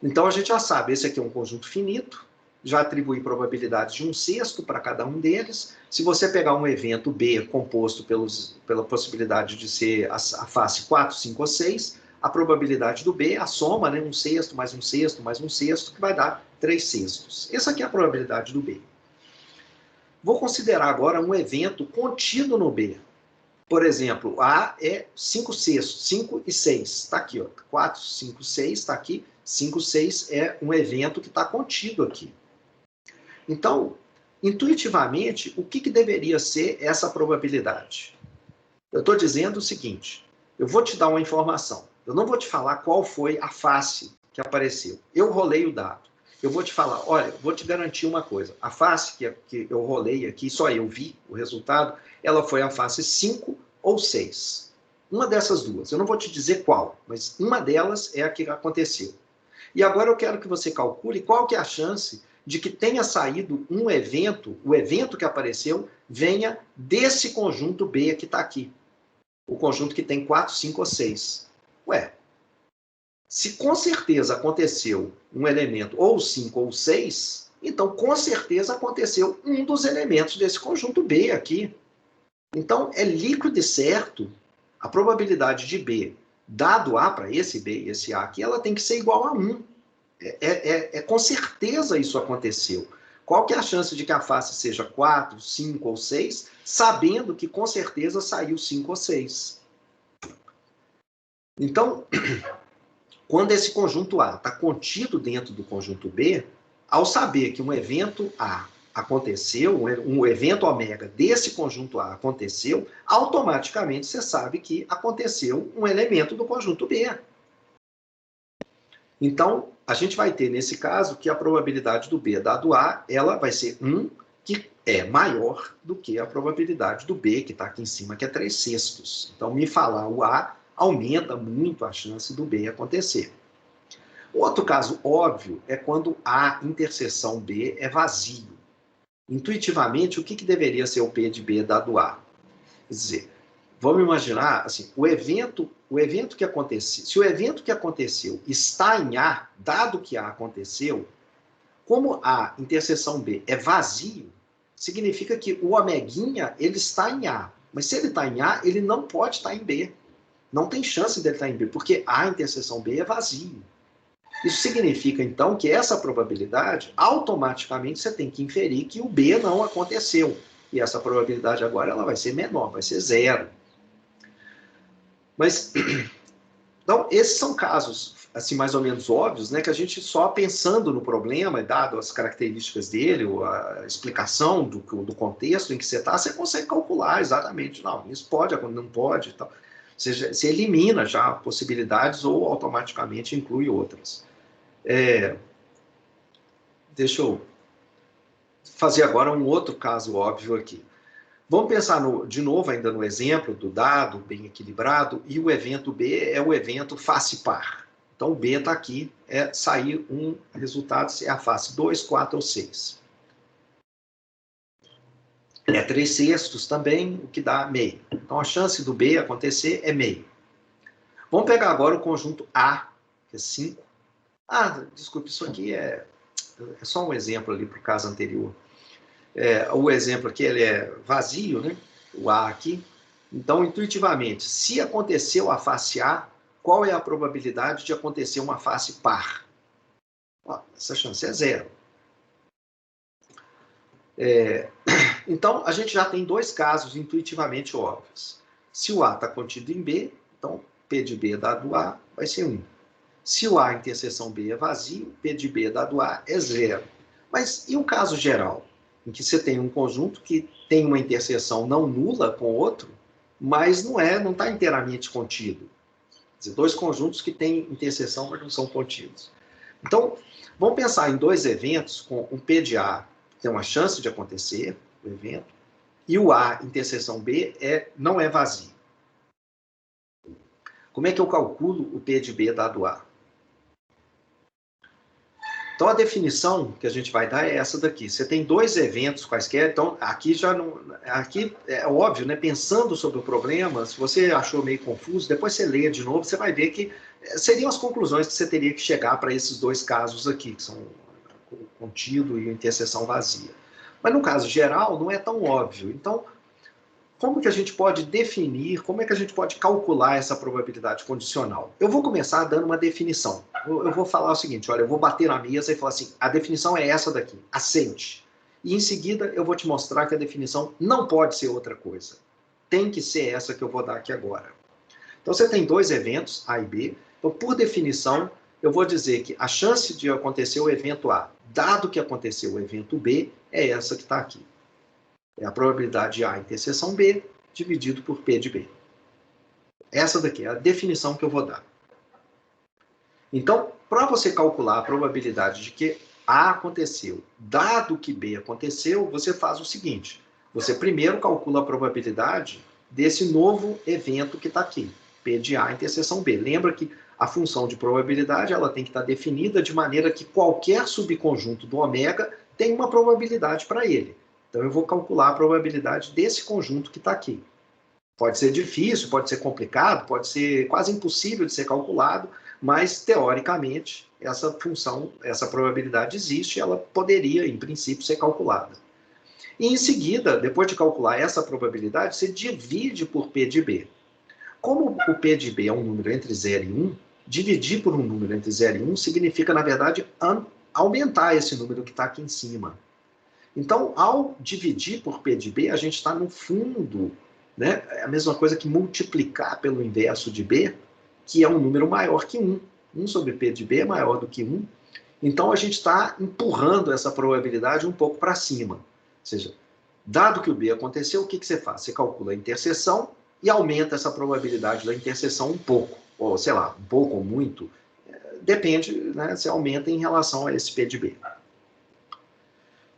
Então a gente já sabe, esse aqui é um conjunto finito, já atribui probabilidade de 1/6 para cada um deles. Se você pegar um evento B composto pela possibilidade de ser a face 4, 5 ou 6, a probabilidade do B, a soma, né, 1/6 mais 1/6 mais 1/6, que vai dar 3/6. Essa aqui é a probabilidade do B. Vou considerar agora um evento contido no B. Por exemplo, A é 5/6, 5 e 6. Está aqui, ó, 4, 5, 6, está aqui. 5, 6 é um evento que está contido aqui. Então, intuitivamente, o que deveria ser essa probabilidade? Eu estou dizendo o seguinte, eu vou te dar uma informação. Eu não vou te falar qual foi a face que apareceu. Eu rolei o dado. Eu vou te falar, olha, vou te garantir uma coisa. A face que eu rolei aqui, só eu vi o resultado, ela foi a face 5 ou 6. Uma dessas duas. Eu não vou te dizer qual, mas uma delas é a que aconteceu. E agora eu quero que você calcule qual que é a chance de que tenha saído um evento, o evento que apareceu, venha desse conjunto B que está aqui. O conjunto que tem 4, 5 ou 6. Ué, se com certeza aconteceu um elemento ou 5 ou 6, então com certeza aconteceu um dos elementos desse conjunto B aqui. Então é líquido e certo, a probabilidade de B, dado A para esse B e esse A aqui, ela tem que ser igual a 1. Com certeza isso aconteceu. Qual que é a chance de que a face seja 4, 5 ou 6, sabendo que com certeza saiu 5 ou 6? Então, quando esse conjunto A está contido dentro do conjunto B, ao saber que um evento A aconteceu, um evento ômega desse conjunto A aconteceu, automaticamente você sabe que aconteceu um elemento do conjunto B. Então, a gente vai ter, nesse caso, que a probabilidade do B dado A, ela vai ser 1, que é maior do que a probabilidade do B, que está aqui em cima, que é 3/6. Então, me falar o A aumenta muito a chance do B acontecer. O outro caso óbvio é quando A interseção B é vazio. Intuitivamente, o que deveria ser o P de B dado A? Quer dizer, vamos imaginar, assim, o evento que aconteceu, se o evento que aconteceu está em A, dado que A aconteceu, como A interseção B é vazio, significa que o omeguinha, ele está em A. Mas se ele está em A, ele não pode estar em B. Não tem chance dele estar em B, porque A interseção B é vazio. Isso significa, então, que essa probabilidade, automaticamente, você tem que inferir que o B não aconteceu. E essa probabilidade agora ela vai ser menor, vai ser 0. Mas, então, esses são casos, assim, mais ou menos óbvios, né, que a gente só pensando no problema, dado as características dele, ou a explicação do contexto em que você está, você consegue calcular exatamente, não, isso pode, não pode, tal. Você elimina já possibilidades ou automaticamente inclui outras. Deixa eu fazer agora um outro caso óbvio aqui. Vamos pensar de novo ainda no exemplo do dado bem equilibrado, e o evento B é o evento face par. Então o B está aqui, sair um resultado, se é a face 2, 4 ou 6. É 3/6 também, o que dá meio. Então a chance do B acontecer é meio. Vamos pegar agora o conjunto A, que é 5. Desculpe, isso aqui é só um exemplo ali para o caso anterior. O exemplo aqui ele é vazio, né? O A aqui. Então, intuitivamente, se aconteceu a face A, qual é a probabilidade de acontecer uma face par? Ó, essa chance é 0. Então, a gente já tem dois casos intuitivamente óbvios. Se o A está contido em B, então P de B dado A vai ser 1. Se o A interseção B é vazio, P de B dado A é 0. Mas e o caso geral? Em que você tem um conjunto que tem uma interseção não nula com outro, mas não está inteiramente contido. Quer dizer, dois conjuntos que têm interseção, mas não são contidos. Então, vamos pensar em dois eventos com um P de A que tem uma chance de acontecer, o evento, e o A interseção B não é vazio. Como é que eu calculo o P de B dado A? Então, a definição que a gente vai dar é essa daqui. Você tem dois eventos quaisquer, então aqui já não... Aqui é óbvio, né? Pensando sobre o problema, se você achou meio confuso, depois você lê de novo, você vai ver que seriam as conclusões que você teria que chegar para esses dois casos aqui, que são o contido e a interseção vazia. Mas no caso geral, não é tão óbvio. Então, como que a gente pode definir, como é que a gente pode calcular essa probabilidade condicional? Eu vou começar dando uma definição. Eu vou falar o seguinte, olha, eu vou bater na mesa e falar assim, a definição é essa daqui, aceite. E em seguida eu vou te mostrar que a definição não pode ser outra coisa. Tem que ser essa que eu vou dar aqui agora. Então você tem dois eventos, A e B. Então, por definição, eu vou dizer que a chance de acontecer o evento A, dado que aconteceu o evento B, é essa que está aqui. É a probabilidade de A interseção B dividido por P de B. Essa daqui é a definição que eu vou dar. Então, para você calcular a probabilidade de que A aconteceu, dado que B aconteceu, você faz o seguinte. Você primeiro calcula a probabilidade desse novo evento que está aqui. P de A interseção B. Lembra que a função de probabilidade ela tem que estar definida de maneira que qualquer subconjunto do ômega tem uma probabilidade para ele. Então, eu vou calcular a probabilidade desse conjunto que está aqui. Pode ser difícil, pode ser complicado, pode ser quase impossível de ser calculado, mas, teoricamente, essa função, essa probabilidade existe e ela poderia, em princípio, ser calculada. E, em seguida, depois de calcular essa probabilidade, você divide por P de B. Como o P de B é um número entre 0 e 1, dividir por um número entre 0 e 1 significa, na verdade, aumentar esse número que está aqui em cima. Então, ao dividir por P de B, a gente está no fundo, né? É a mesma coisa que multiplicar pelo inverso de B, que é um número maior que 1. 1 sobre P de B é maior do que 1. Então, a gente está empurrando essa probabilidade um pouco para cima. Ou seja, dado que o B aconteceu, o que você faz? Você calcula a interseção e aumenta essa probabilidade da interseção um pouco. Ou, sei lá, um pouco ou muito. Depende, né? Você aumenta em relação a esse P de B.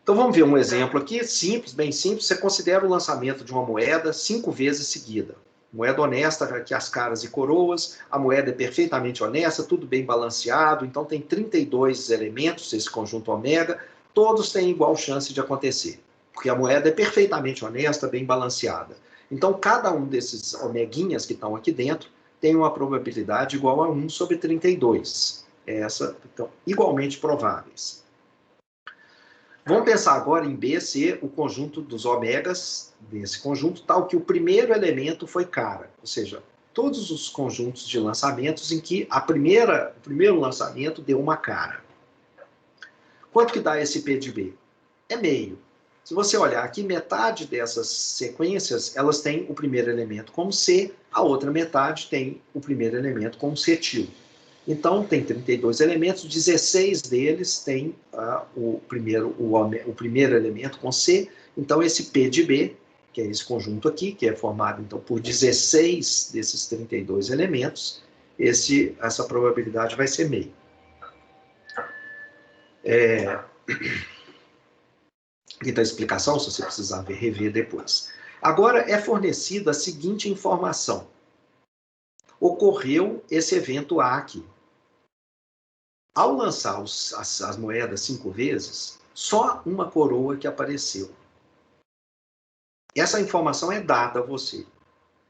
Então vamos ver um exemplo aqui, simples, bem simples. Você considera o lançamento de uma moeda 5 vezes seguida. Moeda honesta, aqui as caras e coroas, a moeda é perfeitamente honesta, tudo bem balanceado, então tem 32 elementos, esse conjunto ômega, todos têm igual chance de acontecer, porque a moeda é perfeitamente honesta, bem balanceada. Então cada um desses omeguinhas que estão aqui dentro tem uma probabilidade igual a 1 sobre 32. Então, igualmente prováveis. Vamos pensar agora em B ser o conjunto dos ômegas desse conjunto, tal que o primeiro elemento foi cara. Ou seja, todos os conjuntos de lançamentos em que o primeiro lançamento deu uma cara. Quanto que dá esse P de B? É meio. Se você olhar aqui, metade dessas sequências, elas têm o primeiro elemento como C, a outra metade tem o primeiro elemento como cetil. Então, tem 32 elementos, 16 deles têm o primeiro elemento com C. Então, esse P de B, que é esse conjunto aqui, que é formado então, por 16 desses 32 elementos, essa probabilidade vai ser meio. Aqui está a explicação, se você precisar rever depois. Agora, é fornecida a seguinte informação. Ocorreu esse evento A aqui. Ao lançar as moedas 5 vezes, só uma coroa que apareceu. Essa informação é dada a você.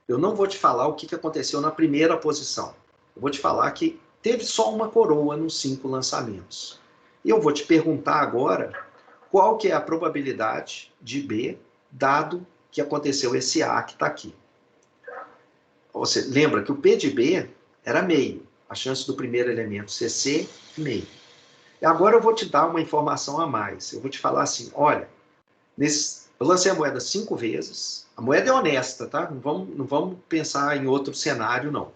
Eu não vou te falar o que aconteceu na primeira posição. Eu vou te falar que teve só uma coroa nos 5 lançamentos. E eu vou te perguntar agora qual que é a probabilidade de B, dado que aconteceu esse A que está aqui. Você lembra que o P de B era meio. A chance do primeiro elemento ser C, meio. E agora eu vou te dar uma informação a mais. Eu vou te falar assim, olha, eu lancei a moeda 5 vezes, a moeda é honesta, tá? Não vamos pensar em outro cenário, não.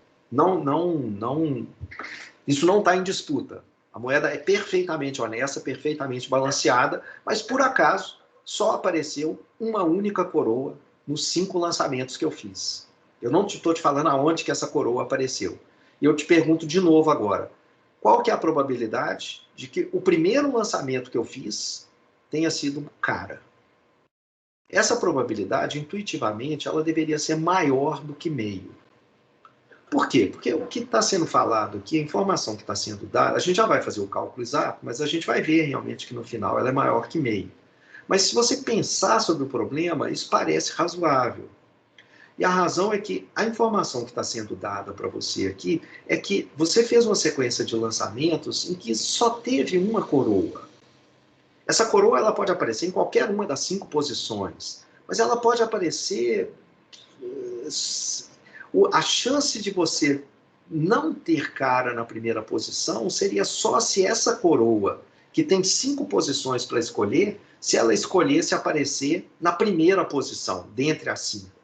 Isso não está em disputa. A moeda é perfeitamente honesta, perfeitamente balanceada, mas por acaso só apareceu uma única coroa nos 5 lançamentos que eu fiz. Eu não estou te falando aonde que essa coroa apareceu. E eu te pergunto de novo agora, qual que é a probabilidade de que o primeiro lançamento que eu fiz tenha sido cara? Essa probabilidade, intuitivamente, ela deveria ser maior do que meio. Por quê? Porque o que está sendo falado aqui, a informação que está sendo dada, a gente já vai fazer o cálculo exato, mas a gente vai ver realmente que no final ela é maior que meio. Mas se você pensar sobre o problema, isso parece razoável. E a razão é que a informação que está sendo dada para você aqui é que você fez uma sequência de lançamentos em que só teve uma coroa. Essa coroa ela pode aparecer em qualquer uma das 5 posições, mas ela pode aparecer... A chance de você não ter cara na primeira posição seria só se essa coroa, que tem 5 posições para escolher, se ela escolhesse aparecer na primeira posição, dentre as 5.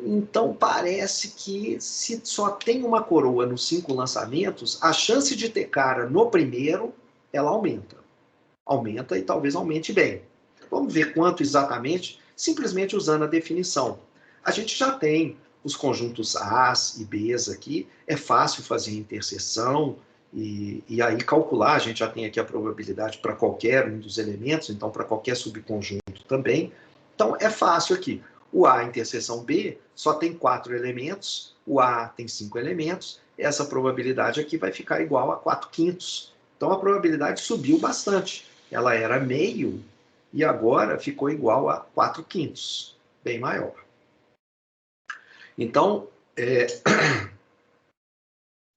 Então parece que se só tem uma coroa nos 5 lançamentos, a chance de ter cara no primeiro, ela aumenta. Aumenta e talvez aumente bem. Vamos ver quanto exatamente, simplesmente usando a definição. A gente já tem os conjuntos A's e B's aqui, é fácil fazer interseção e aí calcular, a gente já tem aqui a probabilidade para qualquer um dos elementos, então para qualquer subconjunto também. Então é fácil aqui. O A interseção B só tem 4 elementos, o A tem 5 elementos, essa probabilidade aqui vai ficar igual a 4/5. Então a probabilidade subiu bastante. Ela era meio e agora ficou igual a 4/5, bem maior. Então,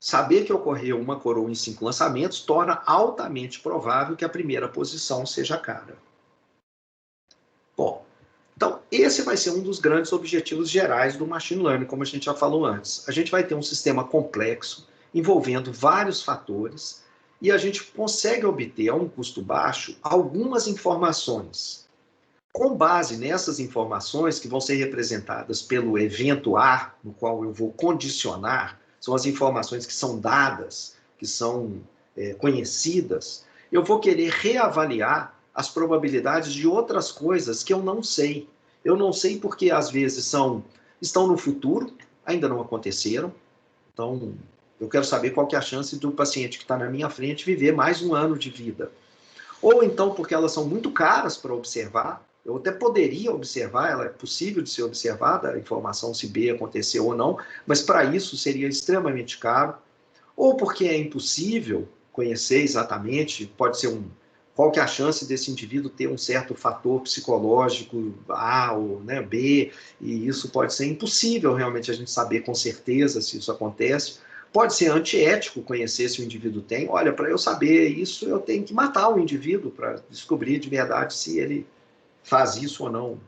saber que ocorreu uma coroa em 5 lançamentos torna altamente provável que a primeira posição seja cara. Bom, então esse vai ser um dos grandes objetivos gerais do Machine Learning, como a gente já falou antes. A gente vai ter um sistema complexo, envolvendo vários fatores, e a gente consegue obter, a um custo baixo, algumas informações. Com base nessas informações, que vão ser representadas pelo evento A, no qual eu vou condicionar, são as informações que são dadas, que são conhecidas, eu vou querer reavaliar as probabilidades de outras coisas que eu não sei. Eu não sei porque, às vezes, estão no futuro, ainda não aconteceram. Então, eu quero saber qual que é a chance do paciente que está na minha frente viver mais 1 ano de vida. Ou então porque elas são muito caras para observar. Eu até poderia observar, ela é possível de ser observada, a informação se B aconteceu ou não, mas para isso seria extremamente caro. Ou porque é impossível conhecer exatamente, pode ser qual que é a chance desse indivíduo ter um certo fator psicológico A ou B, e isso pode ser impossível realmente a gente saber com certeza se isso acontece. Pode ser antiético conhecer se o indivíduo tem. Olha, para eu saber isso, eu tenho que matar o indivíduo para descobrir de verdade se ele faz isso ou não.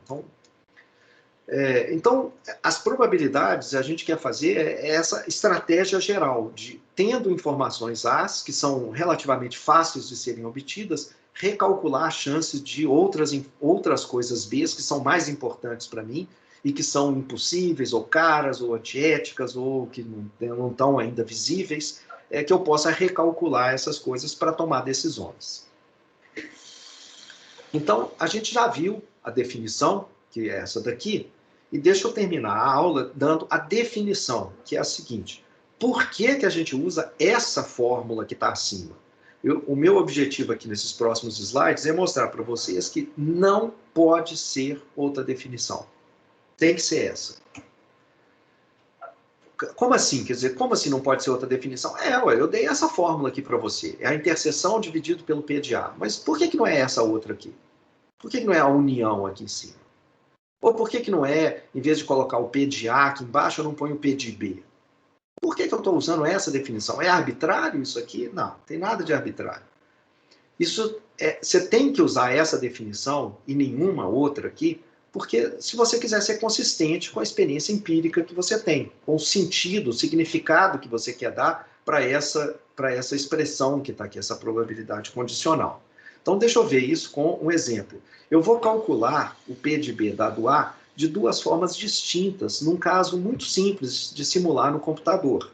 Então, as probabilidades, a gente quer fazer essa estratégia geral, de tendo informações A's, que são relativamente fáceis de serem obtidas, recalcular as chances de outras coisas B's, que são mais importantes para mim, e que são impossíveis, ou caras, ou antiéticas, ou que não estão ainda visíveis, que eu possa recalcular essas coisas para tomar decisões. Então, a gente já viu a definição, que é essa daqui, e deixa eu terminar a aula dando a definição, que é a seguinte: por que a gente usa essa fórmula que está acima? O meu objetivo aqui nesses próximos slides é mostrar para vocês que não pode ser outra definição. Tem que ser essa. Como assim? Quer dizer, como assim não pode ser outra definição? Eu dei essa fórmula aqui para você. É a interseção dividido pelo P de A. Mas por que não é essa outra aqui? Por que não é a união aqui em cima? Ou por que não é, em vez de colocar o P de A aqui embaixo, eu não ponho o P de B? Por que eu estou usando essa definição? É arbitrário isso aqui? Não, não tem nada de arbitrário. Você tem que usar essa definição e nenhuma outra aqui, porque se você quiser ser consistente com a experiência empírica que você tem, com o sentido, o significado que você quer dar para essa expressão que está aqui, essa probabilidade condicional. Então, deixa eu ver isso com um exemplo. Eu vou calcular o P de B dado A de duas formas distintas, num caso muito simples de simular no computador.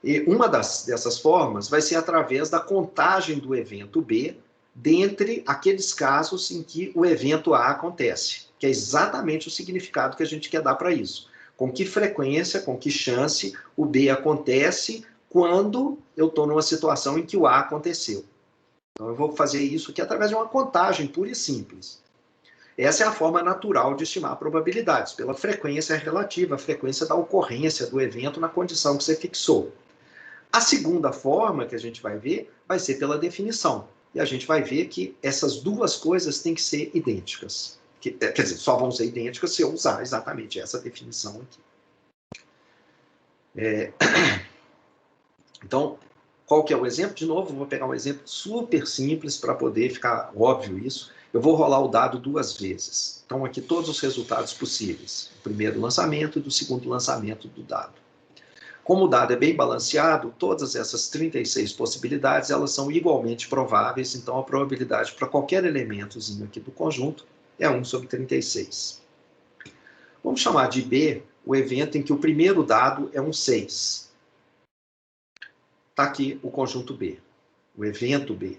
E uma dessas formas vai ser através da contagem do evento B dentre aqueles casos em que o evento A acontece, que é exatamente o significado que a gente quer dar para isso. Com que frequência, com que chance o B acontece quando eu estou numa situação em que o A aconteceu. Então, eu vou fazer isso aqui através de uma contagem pura e simples. Essa é a forma natural de estimar probabilidades, pela frequência relativa, a frequência da ocorrência do evento na condição que você fixou. A segunda forma que a gente vai ver vai ser pela definição. E a gente vai ver que essas duas coisas têm que ser idênticas. Quer dizer, só vão ser idênticas se eu usar exatamente essa definição aqui. Então, qual que é o exemplo? De novo, vou pegar um exemplo super simples para poder ficar óbvio isso. Eu vou rolar o dado duas vezes. Então, aqui todos os resultados possíveis. Do primeiro lançamento e do segundo lançamento do dado. Como o dado é bem balanceado, todas essas 36 possibilidades, elas são igualmente prováveis, então a probabilidade para qualquer elementozinho aqui do conjunto é 1 sobre 36. Vamos chamar de B o evento em que o primeiro dado é um 6. Está aqui o conjunto B, o evento B.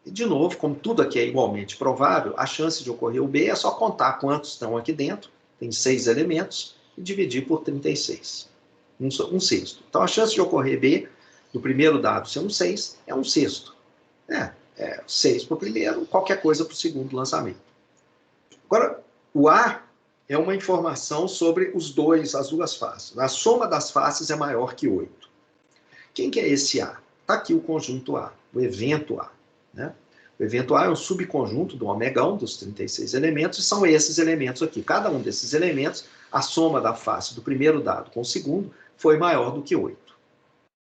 E, de novo, como tudo aqui é igualmente provável, a chance de ocorrer o B é só contar quantos estão aqui dentro, tem 6 elementos, e dividir por 36. Um sexto. Então, a chance de ocorrer B, do primeiro dado ser um 6, é um sexto. 6 para o primeiro, qualquer coisa para o segundo lançamento. Agora, o A é uma informação sobre as duas faces. A soma das faces é maior que 8. Quem que é esse A? Está aqui o conjunto A, o evento A. Né? O evento A é um subconjunto do omegão, dos 36 elementos, e são esses elementos aqui. Cada um desses elementos, a soma da face do primeiro dado com o segundo, foi maior do que 8.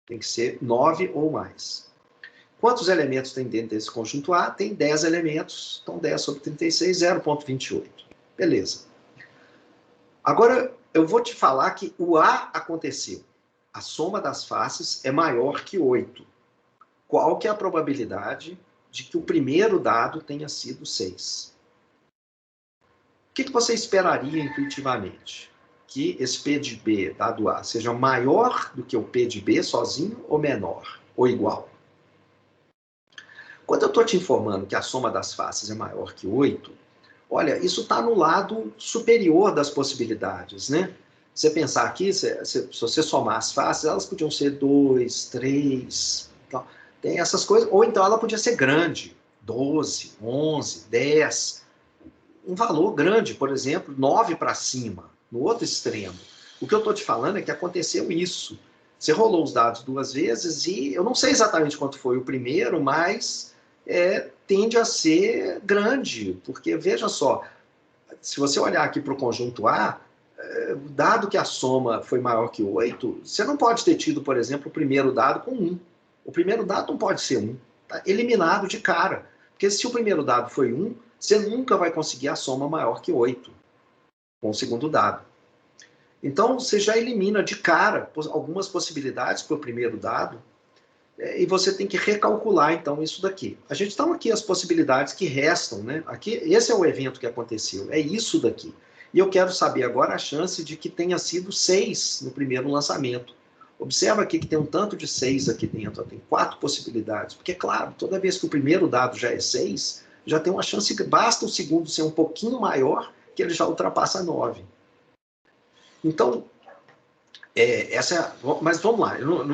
Tem que ser 9 ou mais. Quantos elementos tem dentro desse conjunto A? Tem 10 elementos, então 10 sobre 36, 0,28. Beleza. Agora, eu vou te falar que o A aconteceu. A soma das faces é maior que 8. Qual que é a probabilidade de que o primeiro dado tenha sido 6? O que você esperaria intuitivamente? Que esse P de B dado A seja maior do que o P de B sozinho ou menor? Ou igual? Quando eu estou te informando que a soma das faces é maior que 8, olha, isso está no lado superior das possibilidades, né? Você pensar aqui, se você somar as faces, elas podiam ser 2, 3, então, tem essas coisas, ou então ela podia ser grande, 12, 11, 10, um valor grande, por exemplo, 9 para cima. No outro extremo. O que eu estou te falando é que aconteceu isso. Você rolou os dados duas vezes e eu não sei exatamente quanto foi o primeiro, mas tende a ser grande, porque veja só, se você olhar aqui para o conjunto A, dado que a soma foi maior que 8, você não pode ter tido, por exemplo, o primeiro dado com 1. O primeiro dado não pode ser 1. Tá eliminado de cara. Porque se o primeiro dado foi 1, você nunca vai conseguir a soma maior que 8. Com o segundo dado. Então, você já elimina de cara algumas possibilidades para o primeiro dado, e você tem que recalcular, então, isso daqui. A gente está aqui as possibilidades que restam, né? Aqui, esse é o evento que aconteceu, é isso daqui. E eu quero saber agora a chance de que tenha sido 6 no primeiro lançamento. Observa aqui que tem um tanto de 6 aqui dentro, tem 4 possibilidades, porque, claro, toda vez que o primeiro dado já é 6, já tem uma chance que basta o segundo ser um pouquinho maior, que ele já ultrapassa 9. Então, mas vamos lá, eu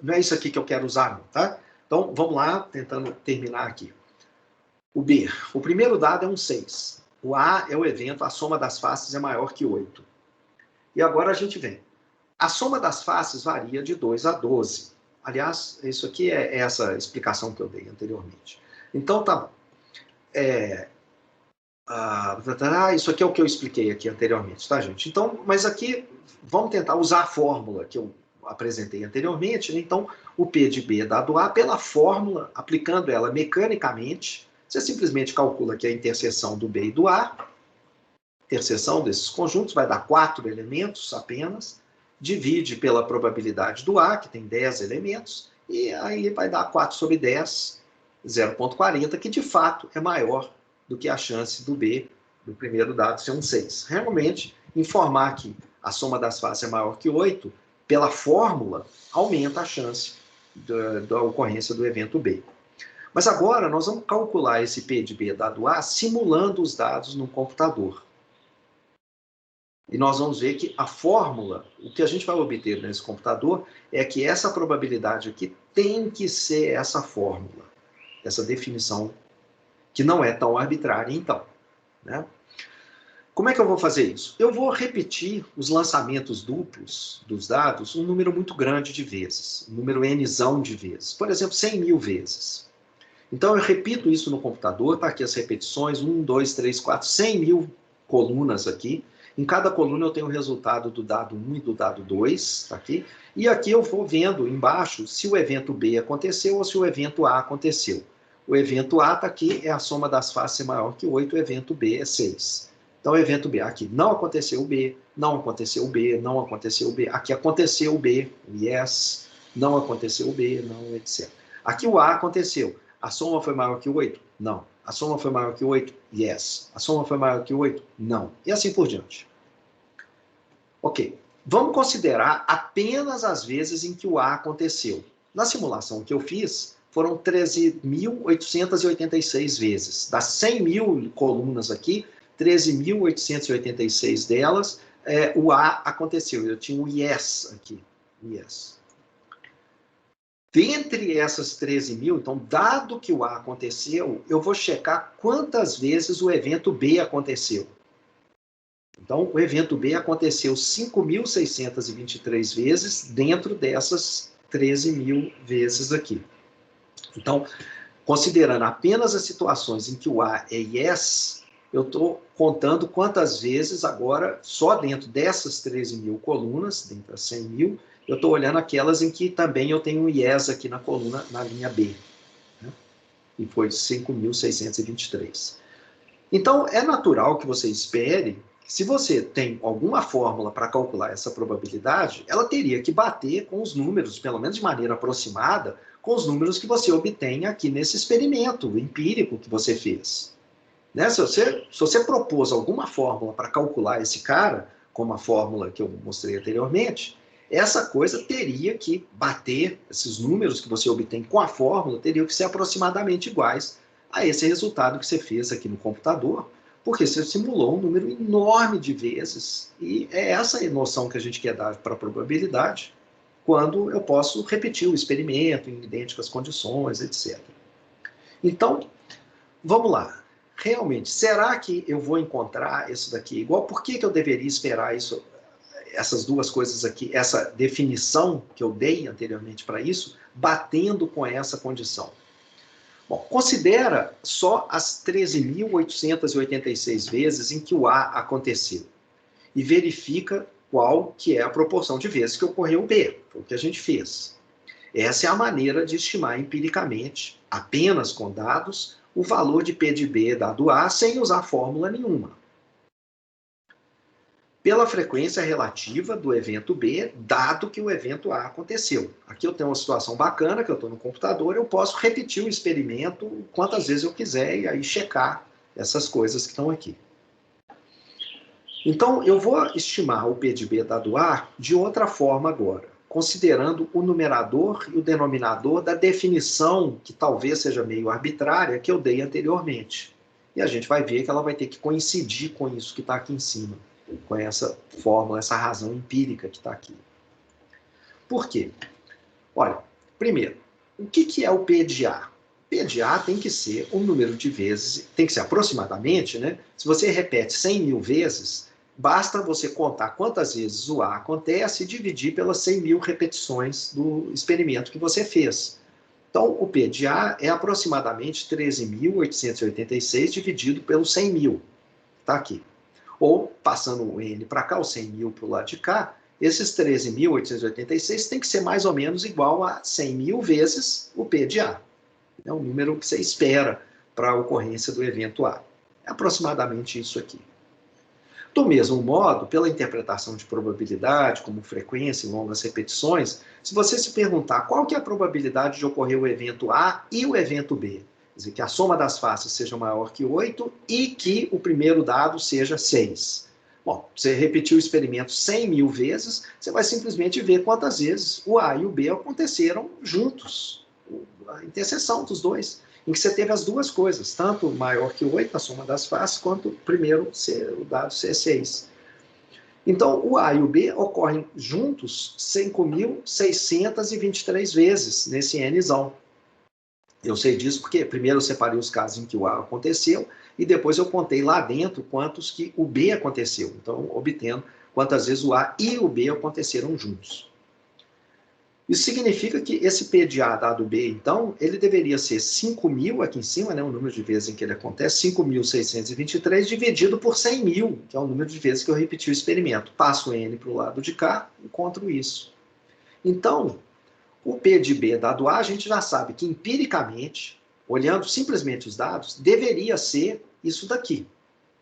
não é isso aqui que eu quero usar, não, tá? Então, vamos lá, tentando terminar aqui. O B, o primeiro dado é um 6. O A é o evento, a soma das faces é maior que 8. E agora a gente vem. A soma das faces varia de 2 a 12. Aliás, isso aqui é essa explicação que eu dei anteriormente. Então, tá bom. Isso aqui é o que eu expliquei aqui anteriormente, tá, gente? Então, mas aqui, vamos tentar usar a fórmula que eu apresentei anteriormente, né? Então, o P de B dado A, pela fórmula, aplicando ela mecanicamente, Você simplesmente calcula aqui a interseção do B e do A, interseção desses conjuntos, vai dar 4 elementos apenas, divide pela probabilidade do A, que tem 10 elementos, e aí vai dar 4 sobre 10, 0,40, que de fato é maior do que a chance do B, do primeiro dado, ser um 6. Realmente, informar que a soma das faces é maior que 8, pela fórmula, aumenta a chance da ocorrência do evento B. Mas agora nós vamos calcular esse P de B dado A simulando os dados no computador. E nós vamos ver que a fórmula, o que a gente vai obter nesse computador, é que essa probabilidade aqui tem que ser essa fórmula, essa definição, que não é tão arbitrária, então. Né? Como é que eu vou fazer isso? Eu vou repetir os lançamentos duplos dos dados um número muito grande de vezes, um número nzão de vezes. Por exemplo, 100 mil vezes. Então, eu repito isso no computador, está aqui as repetições, 1, 2, 3, 4, 100 mil colunas aqui. Em cada coluna eu tenho o resultado do dado 1 e do dado 2, tá aqui. E aqui eu vou vendo embaixo se o evento B aconteceu ou se o evento A aconteceu. O evento A está aqui, é a soma das faces maior que 8, o evento B é 6. Então, o evento B aqui não aconteceu o B, não aconteceu o B, não aconteceu o B. Aqui aconteceu o B, o yes, não aconteceu o B, não, etc. Aqui o A aconteceu. A soma foi maior que 8? Não. A soma foi maior que 8? Yes. A soma foi maior que 8? Não. E assim por diante. Ok. Vamos considerar apenas as vezes em que o A aconteceu. Na simulação que eu fiz, foram 13.886 vezes. Das 100 mil colunas aqui, 13.886 delas, o A aconteceu. Eu tinha um yes aqui. Yes. Dentre essas 13 mil, então, dado que o A aconteceu, eu vou checar quantas vezes o evento B aconteceu. Então, o evento B aconteceu 5.623 vezes dentro dessas 13 mil vezes aqui. Então, considerando apenas as situações em que o A é yes, eu estou contando quantas vezes agora, só dentro dessas 13 mil colunas, dentro das 100 mil, eu estou olhando aquelas em que também eu tenho um yes aqui na coluna, na linha B. Né? E foi 5.623. Então, é natural que você espere que, se você tem alguma fórmula para calcular essa probabilidade, ela teria que bater com os números, pelo menos de maneira aproximada, com os números que você obtém aqui nesse experimento empírico que você fez. Né? Se você propôs alguma fórmula para calcular esse cara, como a fórmula que eu mostrei anteriormente, essa coisa teria que bater, esses números que você obtém com a fórmula teriam que ser aproximadamente iguais a esse resultado que você fez aqui no computador, porque você simulou um número enorme de vezes, e é essa a noção que a gente quer dar para a probabilidade, quando eu posso repetir o experimento em idênticas condições, etc. Então, vamos lá. Realmente, será que eu vou encontrar isso daqui igual? Por que eu deveria esperar isso? Essas duas coisas aqui, essa definição que eu dei anteriormente para isso, batendo com essa condição. Bom, considera só as 13.886 vezes em que o A aconteceu e verifica qual que é a proporção de vezes que ocorreu o B, foi o que a gente fez. Essa é a maneira de estimar empiricamente, apenas com dados, o valor de P de B dado A sem usar fórmula nenhuma. Pela frequência relativa do evento B, dado que o evento A aconteceu. Aqui eu tenho uma situação bacana, que eu estou no computador, eu posso repetir o experimento quantas vezes eu quiser e aí checar essas coisas que estão aqui. Então, eu vou estimar o P de B dado A de outra forma agora, considerando o numerador e o denominador da definição, que talvez seja meio arbitrária, que eu dei anteriormente. E a gente vai ver que ela vai ter que coincidir com isso que está aqui em cima, com essa fórmula, essa razão empírica que está aqui. Por quê? Olha, primeiro, o que é o P de A? P de A tem que ser um número de vezes, tem que ser aproximadamente, né? Se você repete 100 mil vezes, basta você contar quantas vezes o A acontece e dividir pelas 100 mil repetições do experimento que você fez. Então, o P de A é aproximadamente 13.886 dividido pelos 100 mil. Está aqui. Ou, passando o N para cá, o 100 mil para o lado de cá, esses 13.886 tem que ser mais ou menos igual a 100 mil vezes o P de A. É o número que você espera para a ocorrência do evento A. É aproximadamente isso aqui. Do mesmo modo, pela interpretação de probabilidade, como frequência e longas repetições, se você se perguntar qual que é a probabilidade de ocorrer o evento A e o evento B, quer dizer, que a soma das faces seja maior que 8 e que o primeiro dado seja 6. Bom, você repetiu o experimento 100.000 vezes, você vai simplesmente ver quantas vezes o A e o B aconteceram juntos, a interseção dos dois, em que você teve as duas coisas, tanto maior que 8, a soma das faces, quanto o primeiro, o dado ser 6. Então, o A e o B ocorrem juntos 5.623 vezes nesse Nzão. Eu sei disso porque primeiro eu separei os casos em que o A aconteceu e depois eu contei lá dentro quantos que o B aconteceu. Então, obtendo quantas vezes o A e o B aconteceram juntos. Isso significa que esse P de A dado B, então, ele deveria ser 5.000 aqui em cima, né, o número de vezes em que ele acontece, 5.623 dividido por 100.000, que é o número de vezes que eu repeti o experimento. Passo N para o lado de cá, encontro isso. Então, o P de B dado A, a gente já sabe que empiricamente, olhando simplesmente os dados, deveria ser isso daqui.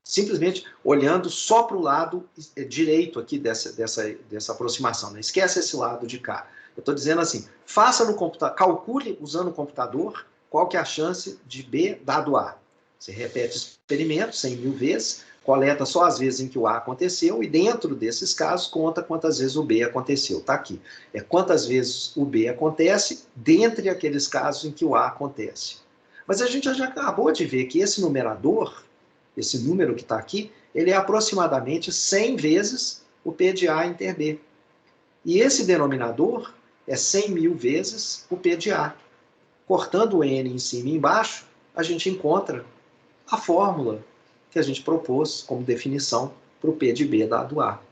Simplesmente olhando só para o lado direito aqui dessa aproximação. Né? Esquece esse lado de cá. Eu estou dizendo assim, faça no computador, calcule usando o computador qual que é a chance de B dado A. Você repete o experimento 100.000 vezes, coleta só as vezes em que o A aconteceu e dentro desses casos conta quantas vezes o B aconteceu. Está aqui. É quantas vezes o B acontece dentre aqueles casos em que o A acontece. Mas a gente já acabou de ver que esse numerador, esse número que está aqui, ele é aproximadamente 100 vezes o P de A inter B. E esse denominador é 100.000 vezes o P de A. Cortando o N em cima e embaixo, a gente encontra a fórmula que a gente propôs como definição para o P de B dado A.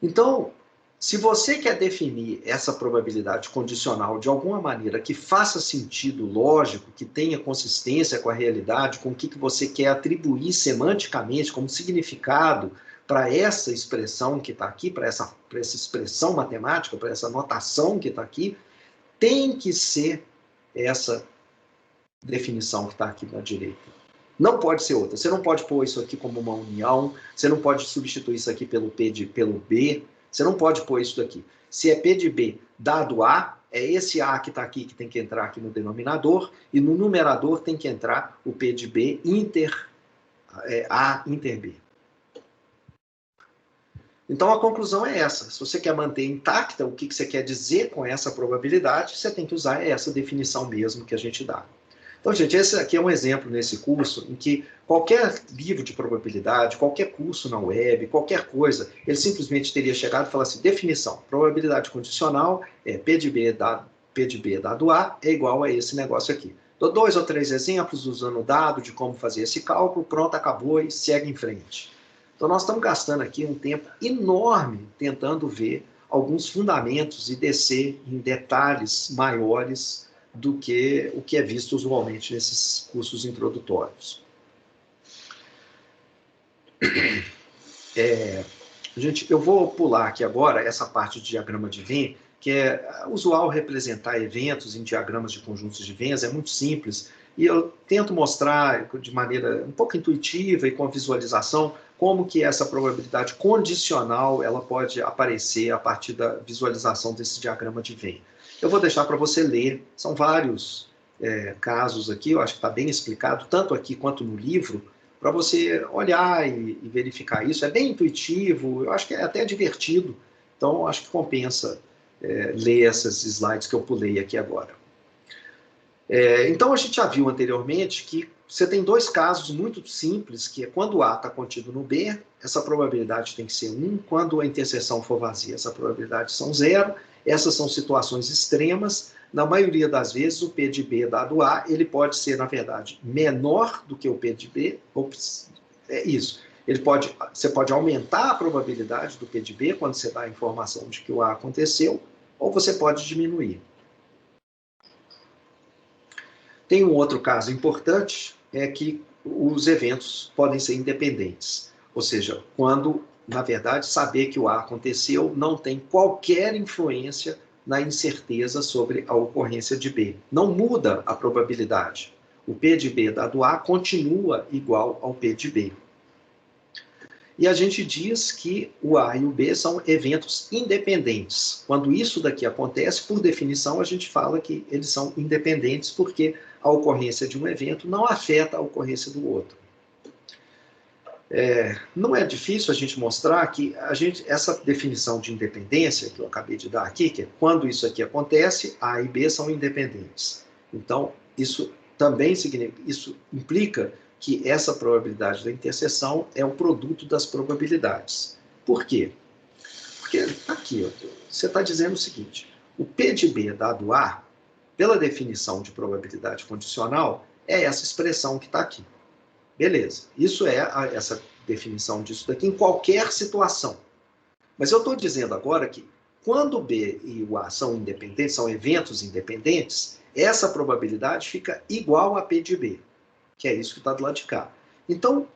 Então, se você quer definir essa probabilidade condicional de alguma maneira que faça sentido lógico, que tenha consistência com a realidade, com o que você quer atribuir semanticamente como significado para essa expressão que está aqui, para essa expressão matemática, para essa notação que está aqui, tem que ser essa definição que está aqui na direita. Não pode ser outra. Você não pode pôr isso aqui como uma união, você não pode substituir isso aqui pelo B, você não pode pôr isso daqui. Se é P de B dado A, é esse A que está aqui que tem que entrar aqui no denominador, e no numerador tem que entrar o P de B A inter B. Então a conclusão é essa. Se você quer manter intacta o que você quer dizer com essa probabilidade, você tem que usar essa definição mesmo que a gente dá. Então, gente, esse aqui é um exemplo nesse curso em que qualquer livro de probabilidade, qualquer curso na web, qualquer coisa, ele simplesmente teria chegado e falado assim, definição, probabilidade condicional é P de B dado A é igual a esse negócio aqui. Dou 2 ou 3 exemplos usando o dado de como fazer esse cálculo, pronto, acabou e segue em frente. Então, nós estamos gastando aqui um tempo enorme tentando ver alguns fundamentos e descer em detalhes maiores do que o que é visto usualmente nesses cursos introdutórios. Gente, eu vou pular aqui agora essa parte de diagrama de Venn, que é usual representar eventos em diagramas de conjuntos de Venn, é muito simples, e eu tento mostrar de maneira um pouco intuitiva e com visualização como que essa probabilidade condicional ela pode aparecer a partir da visualização desse diagrama de Venn. Eu vou deixar para você ler, são vários casos aqui, eu acho que está bem explicado, tanto aqui quanto no livro, para você olhar e verificar isso. É bem intuitivo, eu acho que é até divertido, então acho que compensa ler essas slides que eu pulei aqui agora. Então a gente já viu anteriormente que você tem dois casos muito simples, que é quando A está contido no B, essa probabilidade tem que ser 1, quando a interseção for vazia, essa probabilidade são 0. Essas são situações extremas. Na maioria das vezes, o P de B dado A, ele pode ser, na verdade, menor do que o P de B. É isso. Você pode aumentar a probabilidade do P de B quando você dá a informação de que o A aconteceu, ou você pode diminuir. Tem um outro caso importante, é que os eventos podem ser independentes. Ou seja, quando, na verdade, saber que o A aconteceu não tem qualquer influência na incerteza sobre a ocorrência de B. Não muda a probabilidade. O P de B dado A continua igual ao P de B. E a gente diz que o A e o B são eventos independentes. Quando isso daqui acontece, por definição, a gente fala que eles são independentes porque a ocorrência de um evento não afeta a ocorrência do outro. Não é difícil a gente mostrar que essa definição de independência que eu acabei de dar aqui, que é quando isso aqui acontece, A e B são independentes. Então, isso também significa, isso implica que essa probabilidade da interseção é o produto das probabilidades. Por quê? Porque aqui, você está dizendo o seguinte, o P de B dado A, pela definição de probabilidade condicional, é essa expressão que está aqui. Beleza, isso é essa definição disso daqui em qualquer situação. Mas eu estou dizendo agora que quando o B e o A são independentes, são eventos independentes, essa probabilidade fica igual a P de B, que é isso que está do lado de cá. Então,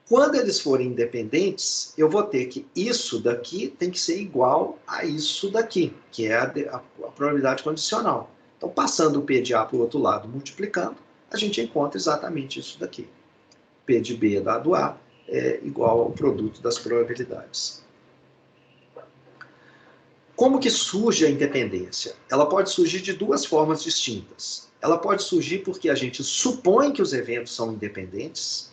quando eles forem independentes, eu vou ter que isso daqui tem que ser igual a isso daqui, que é a probabilidade condicional. Então, passando o P de A para o outro lado, multiplicando, a gente encontra exatamente isso daqui. P de B dado A é igual ao produto das probabilidades. Como que surge a independência? Ela pode surgir de duas formas distintas. Ela pode surgir porque a gente supõe que os eventos são independentes.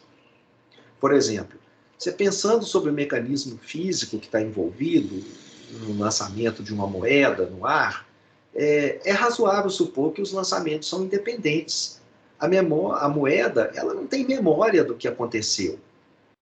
Por exemplo, você pensando sobre o mecanismo físico que está envolvido no lançamento de uma moeda no ar, é razoável supor que os lançamentos são independentes. A moeda, ela não tem memória do que aconteceu.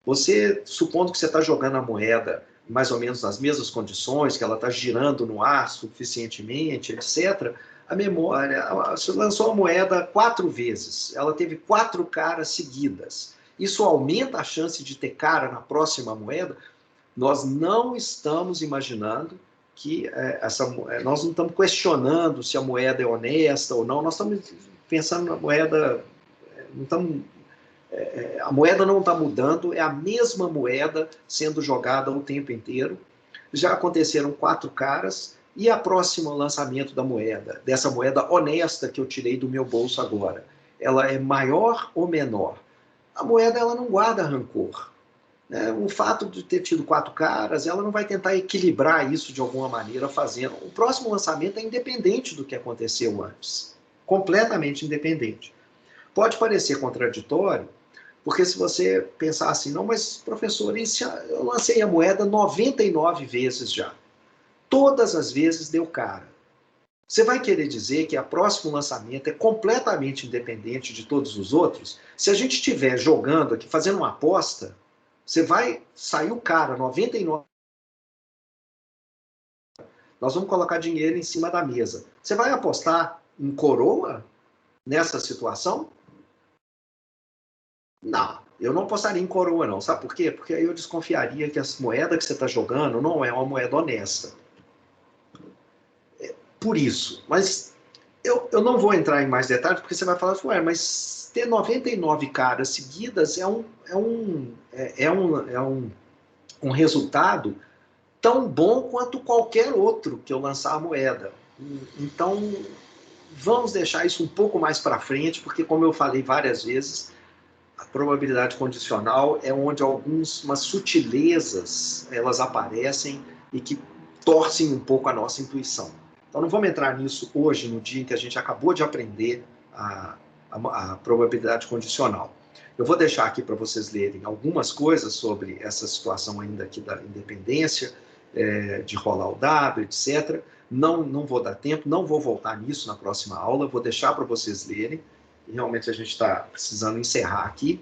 Você, supondo que você está jogando a moeda mais ou menos nas mesmas condições, que ela está girando no ar suficientemente, etc., a memória, você lançou a moeda 4 vezes, ela teve 4 caras seguidas. Isso aumenta a chance de ter cara na próxima moeda? Nós não estamos imaginando que nós não estamos questionando se a moeda é honesta ou não, nós estamos pensando na moeda, a moeda não está mudando, é a mesma moeda sendo jogada o tempo inteiro. Já aconteceram 4 caras, e o próximo lançamento da moeda, dessa moeda honesta que eu tirei do meu bolso agora, ela é maior ou menor? A moeda ela não guarda rancor. O fato de ter tido 4 caras, ela não vai tentar equilibrar isso de alguma maneira fazendo. O próximo lançamento é independente do que aconteceu antes. Completamente independente. Pode parecer contraditório, porque se você pensar assim, não, mas professor, eu lancei a moeda 99 vezes já. Todas as vezes deu cara. Você vai querer dizer que o próximo lançamento é completamente independente de todos os outros? Se a gente estiver jogando aqui, fazendo uma aposta, você vai sair o cara, 99. Nós vamos colocar dinheiro em cima da mesa. Você vai apostar em coroa nessa situação? Não, eu não apostaria em coroa, não. Sabe por quê? Porque aí eu desconfiaria que as moedas que você está jogando não é uma moeda honesta. Por isso. Mas eu não vou entrar em mais detalhes, porque você vai falar assim, mas ter 99 caras seguidas é um resultado tão bom quanto qualquer outro que eu lançar a moeda. Então, vamos deixar isso um pouco mais para frente, porque, como eu falei várias vezes, a probabilidade condicional é onde algumas sutilezas elas aparecem e que torcem um pouco a nossa intuição. Então, não vamos entrar nisso hoje, no dia em que a gente acabou de aprender a probabilidade condicional. Eu vou deixar aqui para vocês lerem algumas coisas sobre essa situação ainda aqui da independência, de rolar o dado, etc. Não vou dar tempo, não vou voltar nisso na próxima aula, vou deixar para vocês lerem. E realmente a gente está precisando encerrar aqui.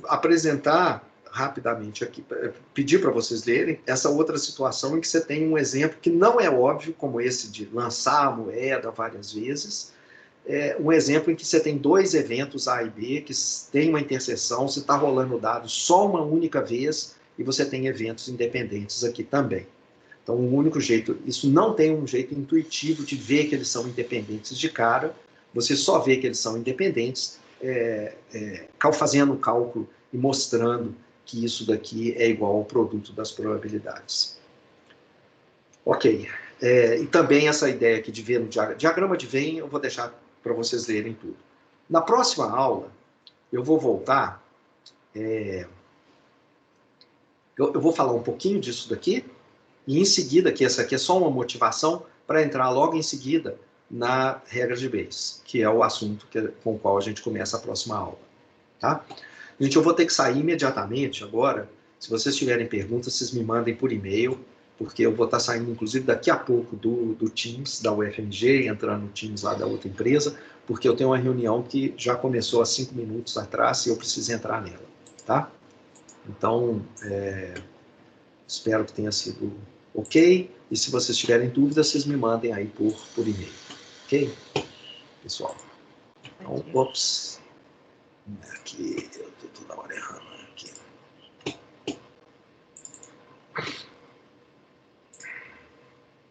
Apresentar rapidamente aqui, pedir para vocês lerem essa outra situação em que você tem um exemplo que não é óbvio, como esse de lançar a moeda várias vezes, um exemplo em que você tem 2 eventos A e B que tem uma interseção, você está rolando o dado só uma única vez e você tem eventos independentes aqui também. Então, o único jeito, isso não tem um jeito intuitivo de ver que eles são independentes de cara, você só vê que eles são independentes fazendo o cálculo e mostrando que isso daqui é igual ao produto das probabilidades. Ok. E também essa ideia aqui de ver no diagrama de Venn, eu vou deixar para vocês lerem tudo. Na próxima aula, eu vou voltar, eu vou falar um pouquinho disso daqui, e em seguida, que essa aqui é só uma motivação, para entrar logo em seguida na regra de Bayes, que é o assunto com o qual a gente começa a próxima aula. Tá? Gente, eu vou ter que sair imediatamente agora. Se vocês tiverem perguntas, vocês me mandem por e-mail, porque eu vou estar saindo, inclusive, daqui a pouco do Teams, da UFMG, entrando no Teams lá da outra empresa, porque eu tenho uma reunião que já começou há 5 minutos atrás e eu preciso entrar nela. Tá? Então, espero que tenha sido ok. E se vocês tiverem dúvidas, vocês me mandem aí por e-mail. Ok? Pessoal. Então, ops. Aqui, eu tô toda hora errando aqui.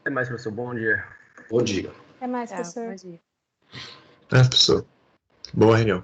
Até mais, professor. Bom dia. Bom dia. Até mais, Tchau, professor. bom dia. Professor. Boa reunião.